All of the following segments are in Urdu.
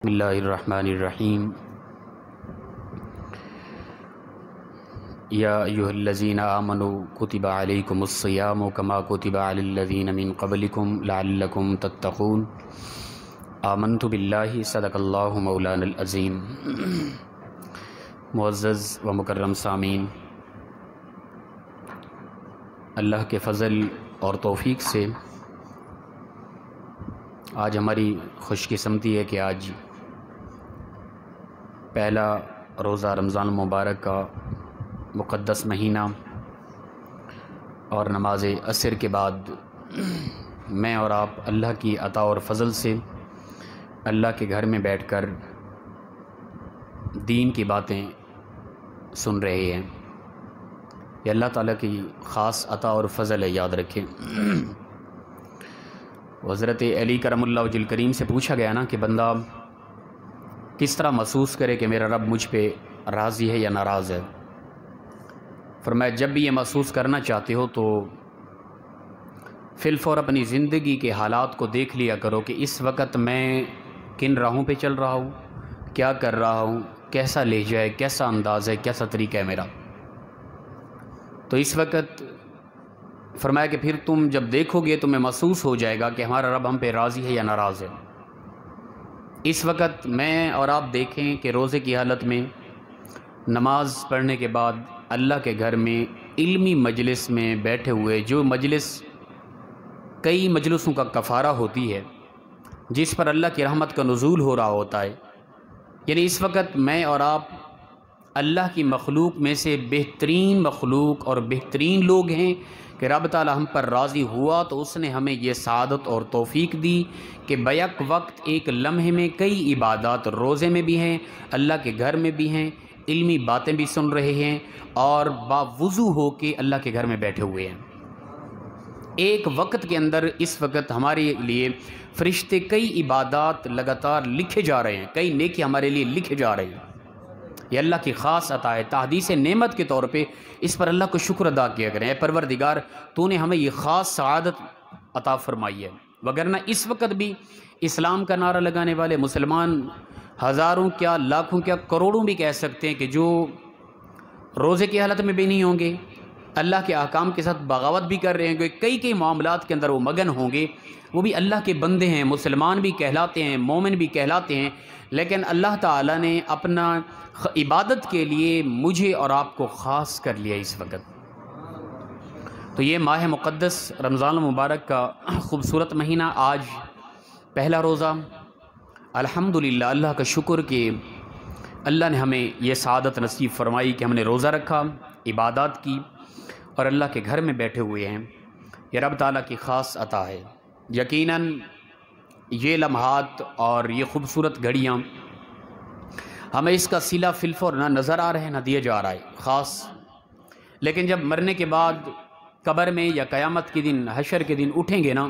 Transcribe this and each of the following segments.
بسم اللہ الرحمن الرحیم یا ایھا الذین آمنوا کتب علیکم الصیام کما کتب علی الذین من قبلکم لعلکم تتقون آمنت باللہ صدق اللہ مولانا العظیم۔ معزز و مکرم سامعین، اللہ کے فضل اور توفیق سے آج ہماری خوش قسمتی ہے کہ آج پہلا روزہ رمضان المبارک کا مقدس مہینہ اور نماز عصر کے بعد میں اور آپ اللہ کی عطا اور فضل سے اللہ کے گھر میں بیٹھ کر دین کی باتیں سن رہے ہیں۔ یہ اللہ تعالیٰ کی خاص عطا اور فضل ہے، یاد رکھیں۔ حضرت علی کرم اللہ وجہ الکریم سے پوچھا گیا نا کہ بندہ کس طرح محسوس کرے کہ میرا رب مجھ پہ راضی ہے یا ناراض ہے۔ فرمایا جب بھی یہ محسوس کرنا چاہتے ہو تو فی الفور اپنی زندگی کے حالات کو دیکھ لیا کرو کہ اس وقت میں کن راہوں پہ چل رہا ہوں، کیا کر رہا ہوں، کیسا لہجہ ہے، کیسا انداز ہے، کیسا طریقہ ہے میرا۔ تو اس وقت فرمایا کہ پھر تم جب دیکھو گے تمہیں محسوس ہو جائے گا کہ ہمارا رب ہم پہ راضی ہے یا ناراض ہے۔ اس وقت میں اور آپ دیکھیں کہ روزے کی حالت میں نماز پڑھنے کے بعد اللہ کے گھر میں علمی مجلس میں بیٹھے ہوئے، جو مجلس کئی مجلسوں کا کفارہ ہوتی ہے، جس پر اللہ کی رحمت کا نزول ہو رہا ہوتا ہے، یعنی اس وقت میں اور آپ اللہ کی مخلوق میں سے بہترین مخلوق اور بہترین لوگ ہیں کہ رب تعالی ہم پر راضی ہوا تو اس نے ہمیں یہ سعادت اور توفیق دی کہ بیک وقت ایک لمحے میں کئی عبادات روزے میں بھی ہیں، اللہ کے گھر میں بھی ہیں، علمی باتیں بھی سن رہے ہیں اور باوضو ہو کے اللہ کے گھر میں بیٹھے ہوئے ہیں۔ ایک وقت کے اندر اس وقت ہمارے لیے فرشتے کئی عبادات لگاتار لکھے جا رہے ہیں، کئی نیکی ہمارے لیے لکھے جا رہے ہیں۔ یہ اللہ کی خاص عطا ہے، تحدیث نعمت کے طور پہ اس پر اللہ کو شکر ادا کیا کریں۔ اے پروردگار، تو نے ہمیں یہ خاص سعادت عطا فرمائی ہے، وگرنہ اس وقت بھی اسلام کا نعرہ لگانے والے مسلمان ہزاروں کیا لاکھوں کیا کروڑوں بھی کہہ سکتے ہیں کہ جو روزے کی حالت میں بھی نہیں ہوں گے، اللہ کے احکام کے ساتھ بغاوت بھی کر رہے ہیں، کئی معاملات کے اندر وہ مگن ہوں گے، وہ بھی اللہ کے بندے ہیں، مسلمان بھی کہلاتے ہیں، مومن بھی کہلاتے ہیں، لیکن اللہ تعالیٰ نے اپنا عبادت کے لیے مجھے اور آپ کو خاص کر لیا اس وقت۔ تو یہ ماہ مقدس رمضان المبارک کا خوبصورت مہینہ، آج پہلا روزہ، الحمدللہ اللہ کا شکر کہ اللہ نے ہمیں یہ سعادت نصیب فرمائی کہ ہم نے روزہ رکھا، عبادات کی اور اللہ کے گھر میں بیٹھے ہوئے ہیں۔ یہ رب تعالیٰ کی خاص عطا ہے۔ یقیناً یہ لمحات اور یہ خوبصورت گھڑیاں ہمیں اس کا صلہ فی الفور نہ نظر آ رہا ہے نہ دیا جا رہا ہے خاص، لیکن جب مرنے کے بعد قبر میں یا قیامت کے دن، حشر کے دن اٹھیں گے نا،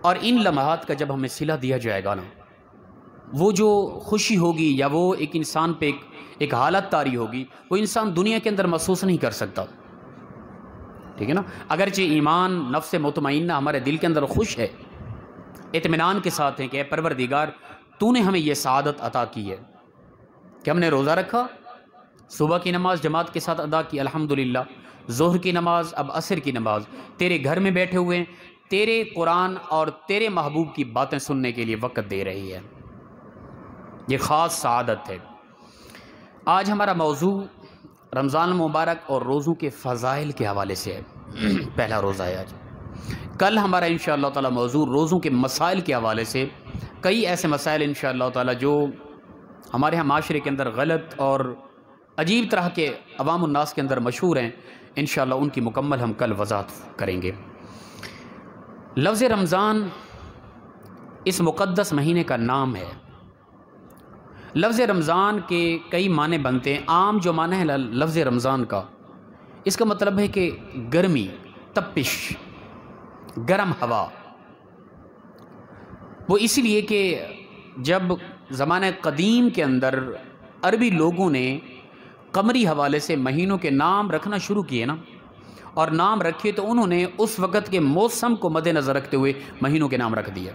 اور ان لمحات کا جب ہمیں صلہ دیا جائے گا نا، وہ جو خوشی ہوگی یا وہ ایک انسان پہ ایک حالت طاری ہوگی، وہ انسان دنیا کے اندر محسوس نہیں کر سکتا، ٹھیک ہے نا۔ اگرچہ ایمان، نفس مطمئنہ ہمارے دل کے اندر خوش ہے، اطمینان کے ساتھ ہیں کہ اے پروردگار، تو نے ہمیں یہ سعادت عطا کی ہے کہ ہم نے روزہ رکھا، صبح کی نماز جماعت کے ساتھ ادا کی الحمدللہ، ظہر کی نماز، اب عصر کی نماز، تیرے گھر میں بیٹھے ہوئے ہیں، تیرے قرآن اور تیرے محبوب کی باتیں سننے کے لیے وقت دے رہی ہے۔ یہ خاص سعادت ہے۔ آج ہمارا موضوع رمضان المبارک اور روزوں کے فضائل کے حوالے سے ہے، پہلا روزہ ہے آج۔ کل ہمارا انشاءاللہ تعالی موضوع روزوں کے مسائل کے حوالے سے، کئی ایسے مسائل انشاءاللہ تعالی جو ہمارے ہاں معاشرے کے اندر غلط اور عجیب طرح کے عوام الناس کے اندر مشہور ہیں، انشاءاللہ ان کی مکمل ہم کل وضاحت کریں گے۔ لفظ رمضان اس مقدس مہینے کا نام ہے۔ لفظ رمضان کے کئی معنی بنتے ہیں۔ عام جو معنی ہے لفظ رمضان کا، اس کا مطلب ہے کہ گرمی، تپش، گرم ہوا۔ وہ اس لیے کہ جب زمانہ قدیم کے اندر عربی لوگوں نے قمری حوالے سے مہینوں کے نام رکھنا شروع کیے نا، اور نام رکھے تو انہوں نے اس وقت کے موسم کو مد نظر رکھتے ہوئے مہینوں کے نام رکھ دیا،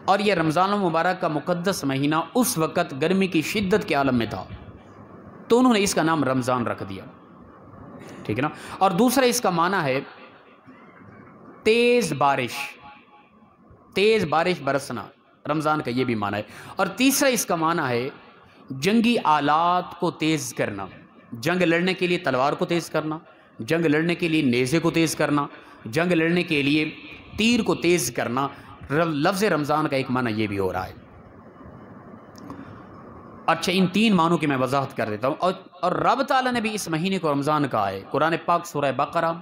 اور یہ رمضان المبارک کا مقدس مہینہ اس وقت گرمی کی شدت کے عالم میں تھا، تو انہوں نے اس کا نام رمضان رکھ دیا، ٹھیک ہے نا۔ اور دوسرا اس کا معنی ہے تیز بارش، تیز بارش برسنا، رمضان کا یہ بھی معنی ہے۔ اور تیسرا اس کا معنی ہے جنگی آلات کو تیز کرنا، جنگ لڑنے کے لیے تلوار کو تیز کرنا، جنگ لڑنے کے لیے نیزے کو تیز کرنا، جنگ لڑنے کے لیے تیر کو تیز کرنا۔ لفظ رمضان کا ایک معنی یہ بھی ہو رہا ہے۔ اچھا، ان تین معنوں کی میں وضاحت کر دیتا ہوں۔ اور رب تعالیٰ نے بھی اس مہینے کو رمضان کہا ہے، قرآن پاک سورہ بقرہ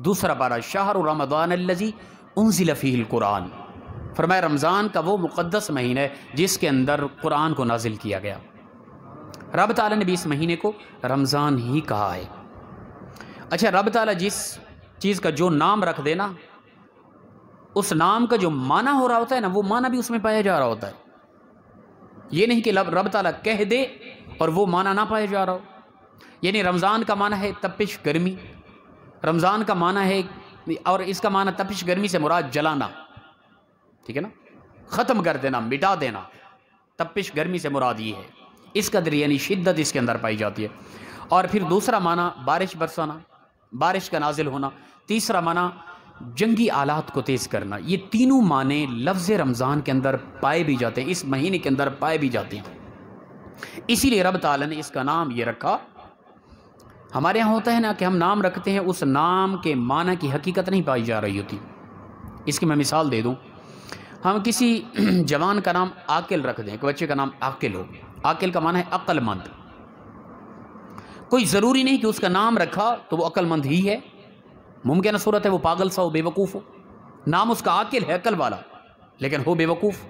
2 پارہ، شہر رمضان الذی انزل فیہ القرآن، فرمایا رمضان کا وہ مقدس مہینہ ہے جس کے اندر قرآن کو نازل کیا گیا۔ رب تعالیٰ نے بھی اس مہینے کو رمضان ہی کہا ہے۔ اچھا، رب تعالیٰ جس چیز کا جو نام رکھ دے نا، اس نام کا جو معنی ہو رہا ہوتا ہے نا، وہ معنی بھی اس میں پایا جا رہا ہوتا ہے۔ یہ نہیں کہ رب تعالیٰ کہہ دے اور وہ معنی نہ پایا جا رہا ہو۔ یعنی رمضان کا معنی ہے تپش گرمی، رمضان کا معنی ہے، اور اس کا معنی تپش گرمی سے مراد جلانا، ٹھیک ہے نا، ختم کر دینا، مٹا دینا، تپش گرمی سے مراد یہ ہے، اس قدر یعنی شدت اس کے اندر پائی جاتی ہے۔ اور پھر دوسرا معنی بارش برسانا، بارش کا نازل ہونا، تیسرا معنی جنگی آلات کو تیز کرنا۔ یہ تینوں معنی لفظ رمضان کے اندر پائے بھی جاتے ہیں، اس مہینے کے اندر پائے بھی جاتے ہیں، اسی لیے رب تعالیٰ نے اس کا نام یہ رکھا۔ ہمارے ہاں ہوتا ہے نا کہ ہم نام رکھتے ہیں، اس نام کے معنی کی حقیقت نہیں پائی جا رہی ہوتی۔ اس کی میں مثال دے دوں، ہم کسی جوان کا نام عاقل رکھ دیں، کہ بچے کا نام عاقل ہو، عاقل کا معنی ہے عقل مند۔ کوئی ضروری نہیں کہ اس کا نام رکھا تو وہ عقل مند ہی ہے، ممکن صورت ہے وہ پاگل سا ہو، بے وقوف ہو، نام اس کا عاقل ہے، عقل والا، لیکن ہو بے وقوف۔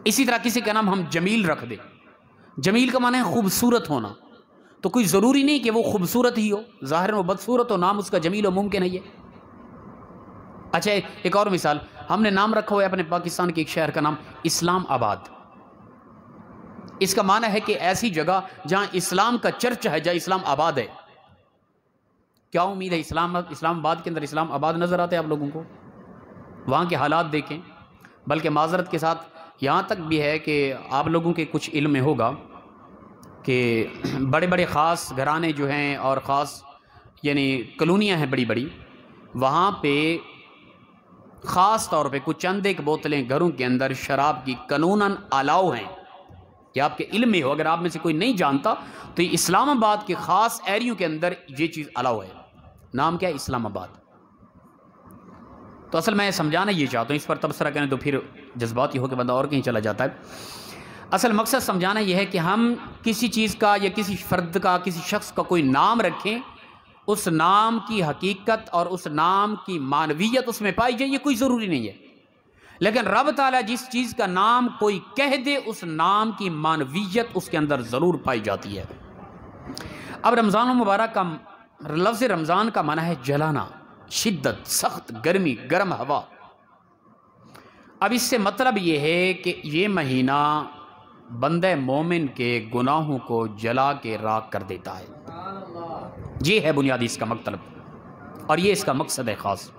اسی طرح کسی کا نام ہم جمیل رکھ دیں، جمیل کا معنی ہے خوبصورت ہونا، تو کوئی ضروری نہیں کہ وہ خوبصورت ہی ہو، ظاہر وہ بدصورت ہو، نام اس کا جمیل ہو، ممکن ہے یہ۔ اچھا، ایک اور مثال، ہم نے نام رکھا ہوا ہے اپنے پاکستان کے ایک شہر کا نام اسلام آباد۔ اس کا معنی ہے کہ ایسی جگہ جہاں اسلام کا چرچ ہے، جہاں اسلام آباد ہے۔ کیا امید ہے اسلام آباد کے اندر اسلام آباد نظر آتے ہیں آپ لوگوں کو؟ وہاں کے حالات دیکھیں، بلکہ معذرت کے ساتھ یہاں تک بھی ہے کہ آپ لوگوں کے کچھ علم میں ہوگا کہ بڑے بڑے خاص گھرانے جو ہیں اور خاص یعنی کالونیاں ہیں بڑی بڑی، وہاں پہ خاص طور پہ کچھ چند ایک بوتلیں گھروں کے اندر شراب کی قانوناً الاؤ ہیں۔ یہ آپ کے علم میں ہو، اگر آپ میں سے کوئی نہیں جانتا تو یہ اسلام آباد کے خاص ایریوں کے اندر یہ چیز الاؤ ہے۔ نام کیا ہے؟ اسلام آباد۔ تو اصل میں سمجھانا یہ چاہتا ہوں، اس پر تبصرہ کریں تو پھر جذباتی ہو کے بندہ اور کہیں چلا جاتا ہے۔ اصل مقصد سمجھانا یہ ہے کہ ہم کسی چیز کا یا کسی فرد کا، کسی شخص کا کوئی نام رکھیں، اس نام کی حقیقت اور اس نام کی معنویت اس میں پائی جائے، یہ کوئی ضروری نہیں ہے۔ لیکن رب تعالیٰ جس چیز کا نام کوئی کہہ دے، اس نام کی معنویت اس کے اندر ضرور پائی جاتی ہے۔ اب رمضان المبارک کا لفظ رمضان کا معنی ہے جلانا، شدت، سخت گرمی، گرم ہوا۔ اب اس سے مطلب یہ ہے کہ یہ مہینہ بندہ مومن کے گناہوں کو جلا کے راکھ کر دیتا ہے۔ یہ ہے بنیادی اس کا مطلب، اور یہ اس کا مقصد ہے خاص۔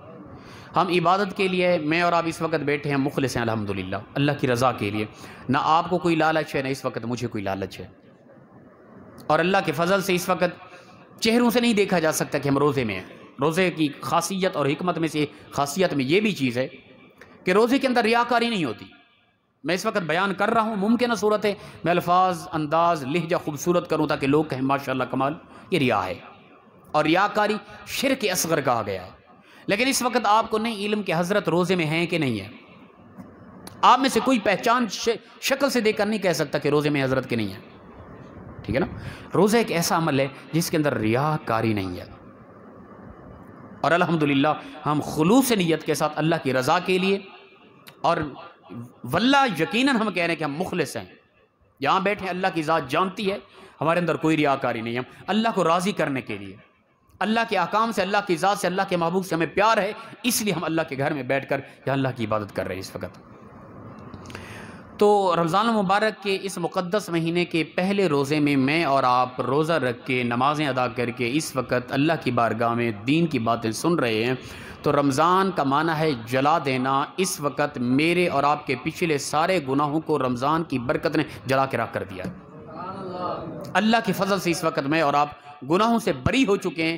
ہم عبادت کے لیے، میں اور آپ اس وقت بیٹھے ہیں مخلص ہیں الحمدللہ، اللہ کی رضا کے لیے، نہ آپ کو کوئی لالچ ہے، نہ اس وقت مجھے کوئی لالچ ہے، اور اللہ کے فضل سے اس وقت چہروں سے نہیں دیکھا جا سکتا کہ ہم روزے میں ہیں۔ روزے کی خاصیت اور حکمت میں سے خاصیت میں یہ بھی چیز ہے کہ روزے کے اندر ریاکاری نہیں ہوتی۔ میں اس وقت بیان کر رہا ہوں، ممکنہ صورت ہے میں الفاظ، انداز، لہجہ خوبصورت کروں تاکہ لوگ کہیں ماشاءاللہ کمال، یہ ریا ہے، اور ریاکاری شرک اصغر کہا گیا ہے۔ لیکن اس وقت آپ کو نہیں علم کہ حضرت روزے میں ہیں کہ نہیں ہیں۔ آپ میں سے کوئی پہچان شکل سے دیکھ کر نہیں کہہ سکتا کہ روزے میں حضرت کے نہیں ہیں، ٹھیک ہے نا۔ روزہ ایک ایسا عمل ہے جس کے اندر ریاکاری نہیں ہے، اور الحمدللہ ہم خلوص نیت کے ساتھ اللہ کی رضا کے لیے، اور واللہ یقیناً ہم کہہ رہے ہیں کہ ہم مخلص ہیں، یہاں بیٹھے اللہ کی ذات جانتی ہے ہمارے اندر کوئی ریاکاری نہیں ہے۔ ہم اللہ کو راضی کرنے کے لیے، اللہ کے احکام سے، اللہ کی ذات سے، اللہ کے محبوب سے ہمیں پیار ہے، اس لیے ہم اللہ کے گھر میں بیٹھ کر یا اللہ کی عبادت کر رہے ہیں اس وقت۔ تو رمضان المبارک کے اس مقدس مہینے کے پہلے روزے میں میں اور آپ روزہ رکھ کے، نمازیں ادا کر کے اس وقت اللہ کی بارگاہ میں دین کی باتیں سن رہے ہیں، تو رمضان کا معنی ہے جلا دینا۔ اس وقت میرے اور آپ کے پچھلے سارے گناہوں کو رمضان کی برکت نے جلا کے راکھ کر دیا ہے۔ اللہ کی فضل سے اس وقت میں اور آپ گناہوں سے بری ہو چکے ہیں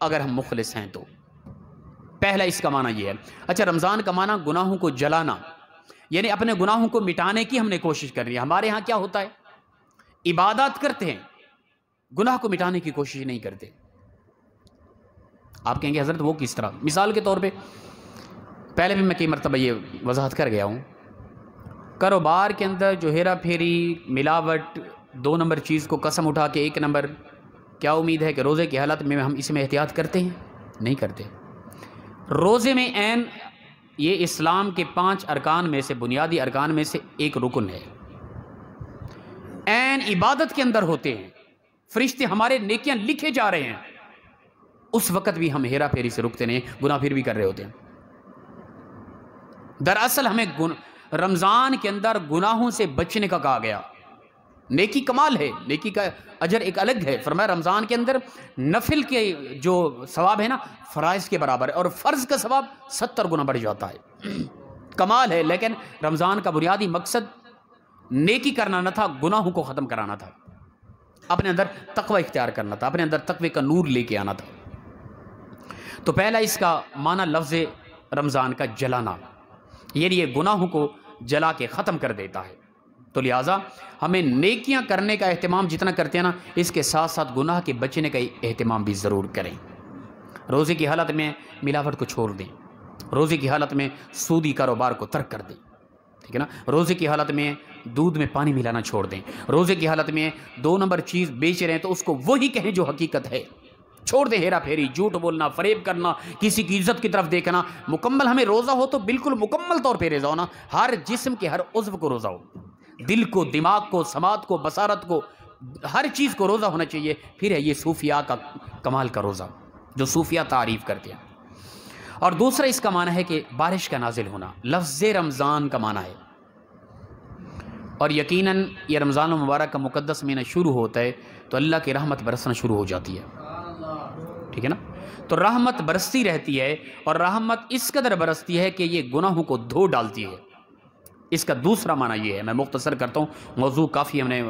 اگر ہم مخلص ہیں تو۔ پہلا اس کا معنی یہ ہے۔ اچھا، رمضان کا معنی گناہوں کو جلانا، یعنی اپنے گناہوں کو مٹانے کی ہم نے کوشش کرنی ہے۔ ہمارے ہاں کیا ہوتا ہے، عبادات کرتے ہیں، گناہ کو مٹانے کی کوشش نہیں کرتے۔ آپ کہیں گے حضرت وہ کس طرح؟ مثال کے طور پہ پہلے بھی میں کئی مرتبہ یہ وضاحت کر گیا ہوں، کاروبار کے اندر جو ہیرا پھیری، ملاوٹ، 2 نمبر چیز کو قسم اٹھا کے 1 نمبر، کیا امید ہے کہ روزے کی حالت میں ہم اس میں احتیاط کرتے ہیں؟ نہیں کرتے۔ روزے میں عین یہ اسلام کے 5 ارکان میں سے، بنیادی ارکان میں سے ایک رکن ہے، عین عبادت کے اندر ہوتے ہیں، فرشتے ہمارے نیکیاں لکھے جا رہے ہیں، اس وقت بھی ہم ہیرا پھیری سے رکتے نہیں، گناہ پھر بھی کر رہے ہوتے ہیں۔ دراصل ہمیں رمضان کے اندر گناہوں سے بچنے کا کہا گیا۔ نیکی کمال ہے، نیکی کا اجر ایک الگ ہے۔ فرمایا رمضان کے اندر نفل کے جو ثواب ہے نا، فرائض کے برابر ہے، اور فرض کا ثواب 70 گنا بڑھ جاتا ہے۔ کمال ہے، لیکن رمضان کا بنیادی مقصد نیکی کرنا نہ تھا، گناہوں کو ختم کرانا تھا، اپنے اندر تقوی اختیار کرنا تھا، اپنے اندر تقوی کا نور لے کے آنا تھا۔ تو پہلا اس کا معنی لفظ رمضان کا جلانا، یعنی یہ گناہوں کو جلا کے ختم کر دیتا ہے۔ تو لہٰذا ہمیں نیکیاں کرنے کا اہتمام جتنا کرتے ہیں نا، اس کے ساتھ ساتھ گناہ کے بچنے کا اہتمام بھی ضرور کریں۔ روزے کی حالت میں ملاوٹ کو چھوڑ دیں، روزے کی حالت میں سودی کاروبار کو ترک کر دیں، ٹھیک ہے نا۔ روزے کی حالت میں دودھ میں پانی ملانا چھوڑ دیں، روزے کی حالت میں 2 نمبر چیز بیچ رہے ہیں تو اس کو وہی کہیں جو حقیقت ہے، چھوڑ دیں ہیرا پھیری، جھوٹ بولنا، فریب کرنا، کسی کی عزت کی طرف دیکھنا۔ مکمل ہمیں روزہ ہو تو بالکل مکمل طور پہ روزہ ہونا، ہر جسم کے ہر عضو کو روزہ ہو، دل کو، دماغ کو، سماعت کو، بصارت کو، ہر چیز کو روزہ ہونا چاہیے۔ پھر ہے یہ صوفیاء کا کمال کا روزہ جو صوفیاء تعریف کرتے ہیں۔ اور دوسرا اس کا معنی ہے کہ بارش کا نازل ہونا، لفظ رمضان کا معنی ہے، اور یقیناً یہ رمضان المبارک کا مقدس مہینہ شروع ہوتا ہے تو اللہ کی رحمت برسنا شروع ہو جاتی ہے، ٹھیک ہے نا۔ تو رحمت برستی رہتی ہے، اور رحمت اس قدر برستی ہے کہ یہ گناہوں کو دھو ڈالتی ہے۔ اس کا دوسرا معنی یہ ہے، میں مختصر کرتا ہوں، موضوع کافی ہم نے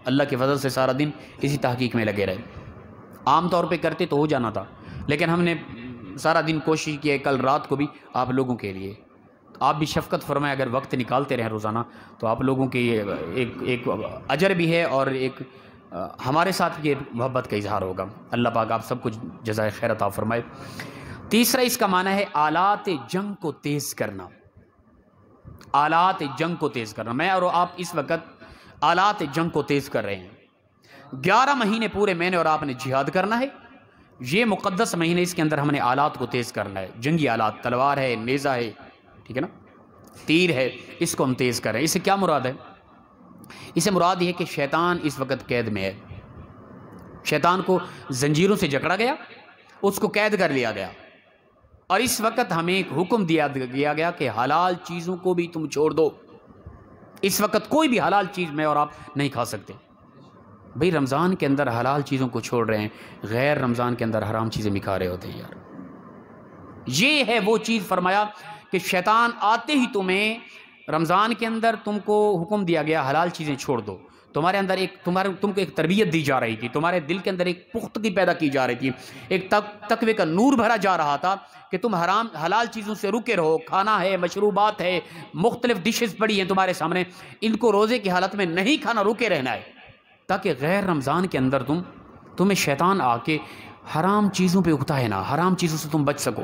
اللہ کی فضل سے سارا دن اسی تحقیق میں لگے رہے۔ عام طور پہ کرتے تو ہو جانا تھا، لیکن ہم نے سارا دن کوشش کی ہے کل رات کو بھی آپ لوگوں کے لیے۔ آپ بھی شفقت فرمائے، اگر وقت نکالتے رہیں روزانہ تو آپ لوگوں کے ایک اجر بھی ہے، اور ایک ہمارے ساتھ یہ محبت کا اظہار ہوگا۔ اللہ پاک آپ سب کچھ جزائے خیر عطا فرمائے۔ تیسرا اس کا معنی ہے آلات جنگ کو تیز کرنا، آلات جنگ کو تیز کرنا۔ میں اور آپ اس وقت آلات جنگ کو تیز کر رہے ہیں۔ 11 مہینے پورے میں نے اور آپ نے جہاد کرنا ہے، یہ مقدس مہینے، اس کے اندر ہم نے آلات کو تیز کرنا ہے۔ جنگی آلات، تلوار ہے، نیزہ ہے، ٹھیک ہے نا، تیر ہے، اس کو ہم تیز کر رہے ہیں۔ اس سے کیا مراد ہے؟ اسے مراد یہ ہے کہ شیطان اس وقت قید میں ہے، شیطان کو زنجیروں سے جکڑا گیا، اس کو قید کر لیا گیا، اور اس وقت ہمیں ایک حکم دیا گیا کہ حلال چیزوں کو بھی تم چھوڑ دو۔ اس وقت کوئی بھی حلال چیز میں اور آپ نہیں کھا سکتے۔ بھئی رمضان کے اندر حلال چیزوں کو چھوڑ رہے ہیں، غیر رمضان کے اندر حرام چیزیں بھی کھا رہے ہوتے ہیں۔ یار یہ ہے وہ چیز، فرمایا کہ شیطان آتے ہی تمہیں رمضان کے اندر تم کو حکم دیا گیا حلال چیزیں چھوڑ دو، تمہارے اندر تم کو ایک تربیت دی جا رہی تھی، تمہارے دل کے اندر ایک پختگی پیدا کی جا رہی تھی، ایک تقوی کا نور بھرا جا رہا تھا کہ تم حلال چیزوں سے رکے رہو۔ کھانا ہے، مشروبات ہے، مختلف ڈشز پڑی ہیں تمہارے سامنے، ان کو روزے کی حالت میں نہیں کھانا، رکے رہنا ہے، تاکہ غیر رمضان کے اندر تمہیں شیطان آ کے حرام چیزوں پہ اکتائے نہ، حرام چیزوں سے تم بچ سکو۔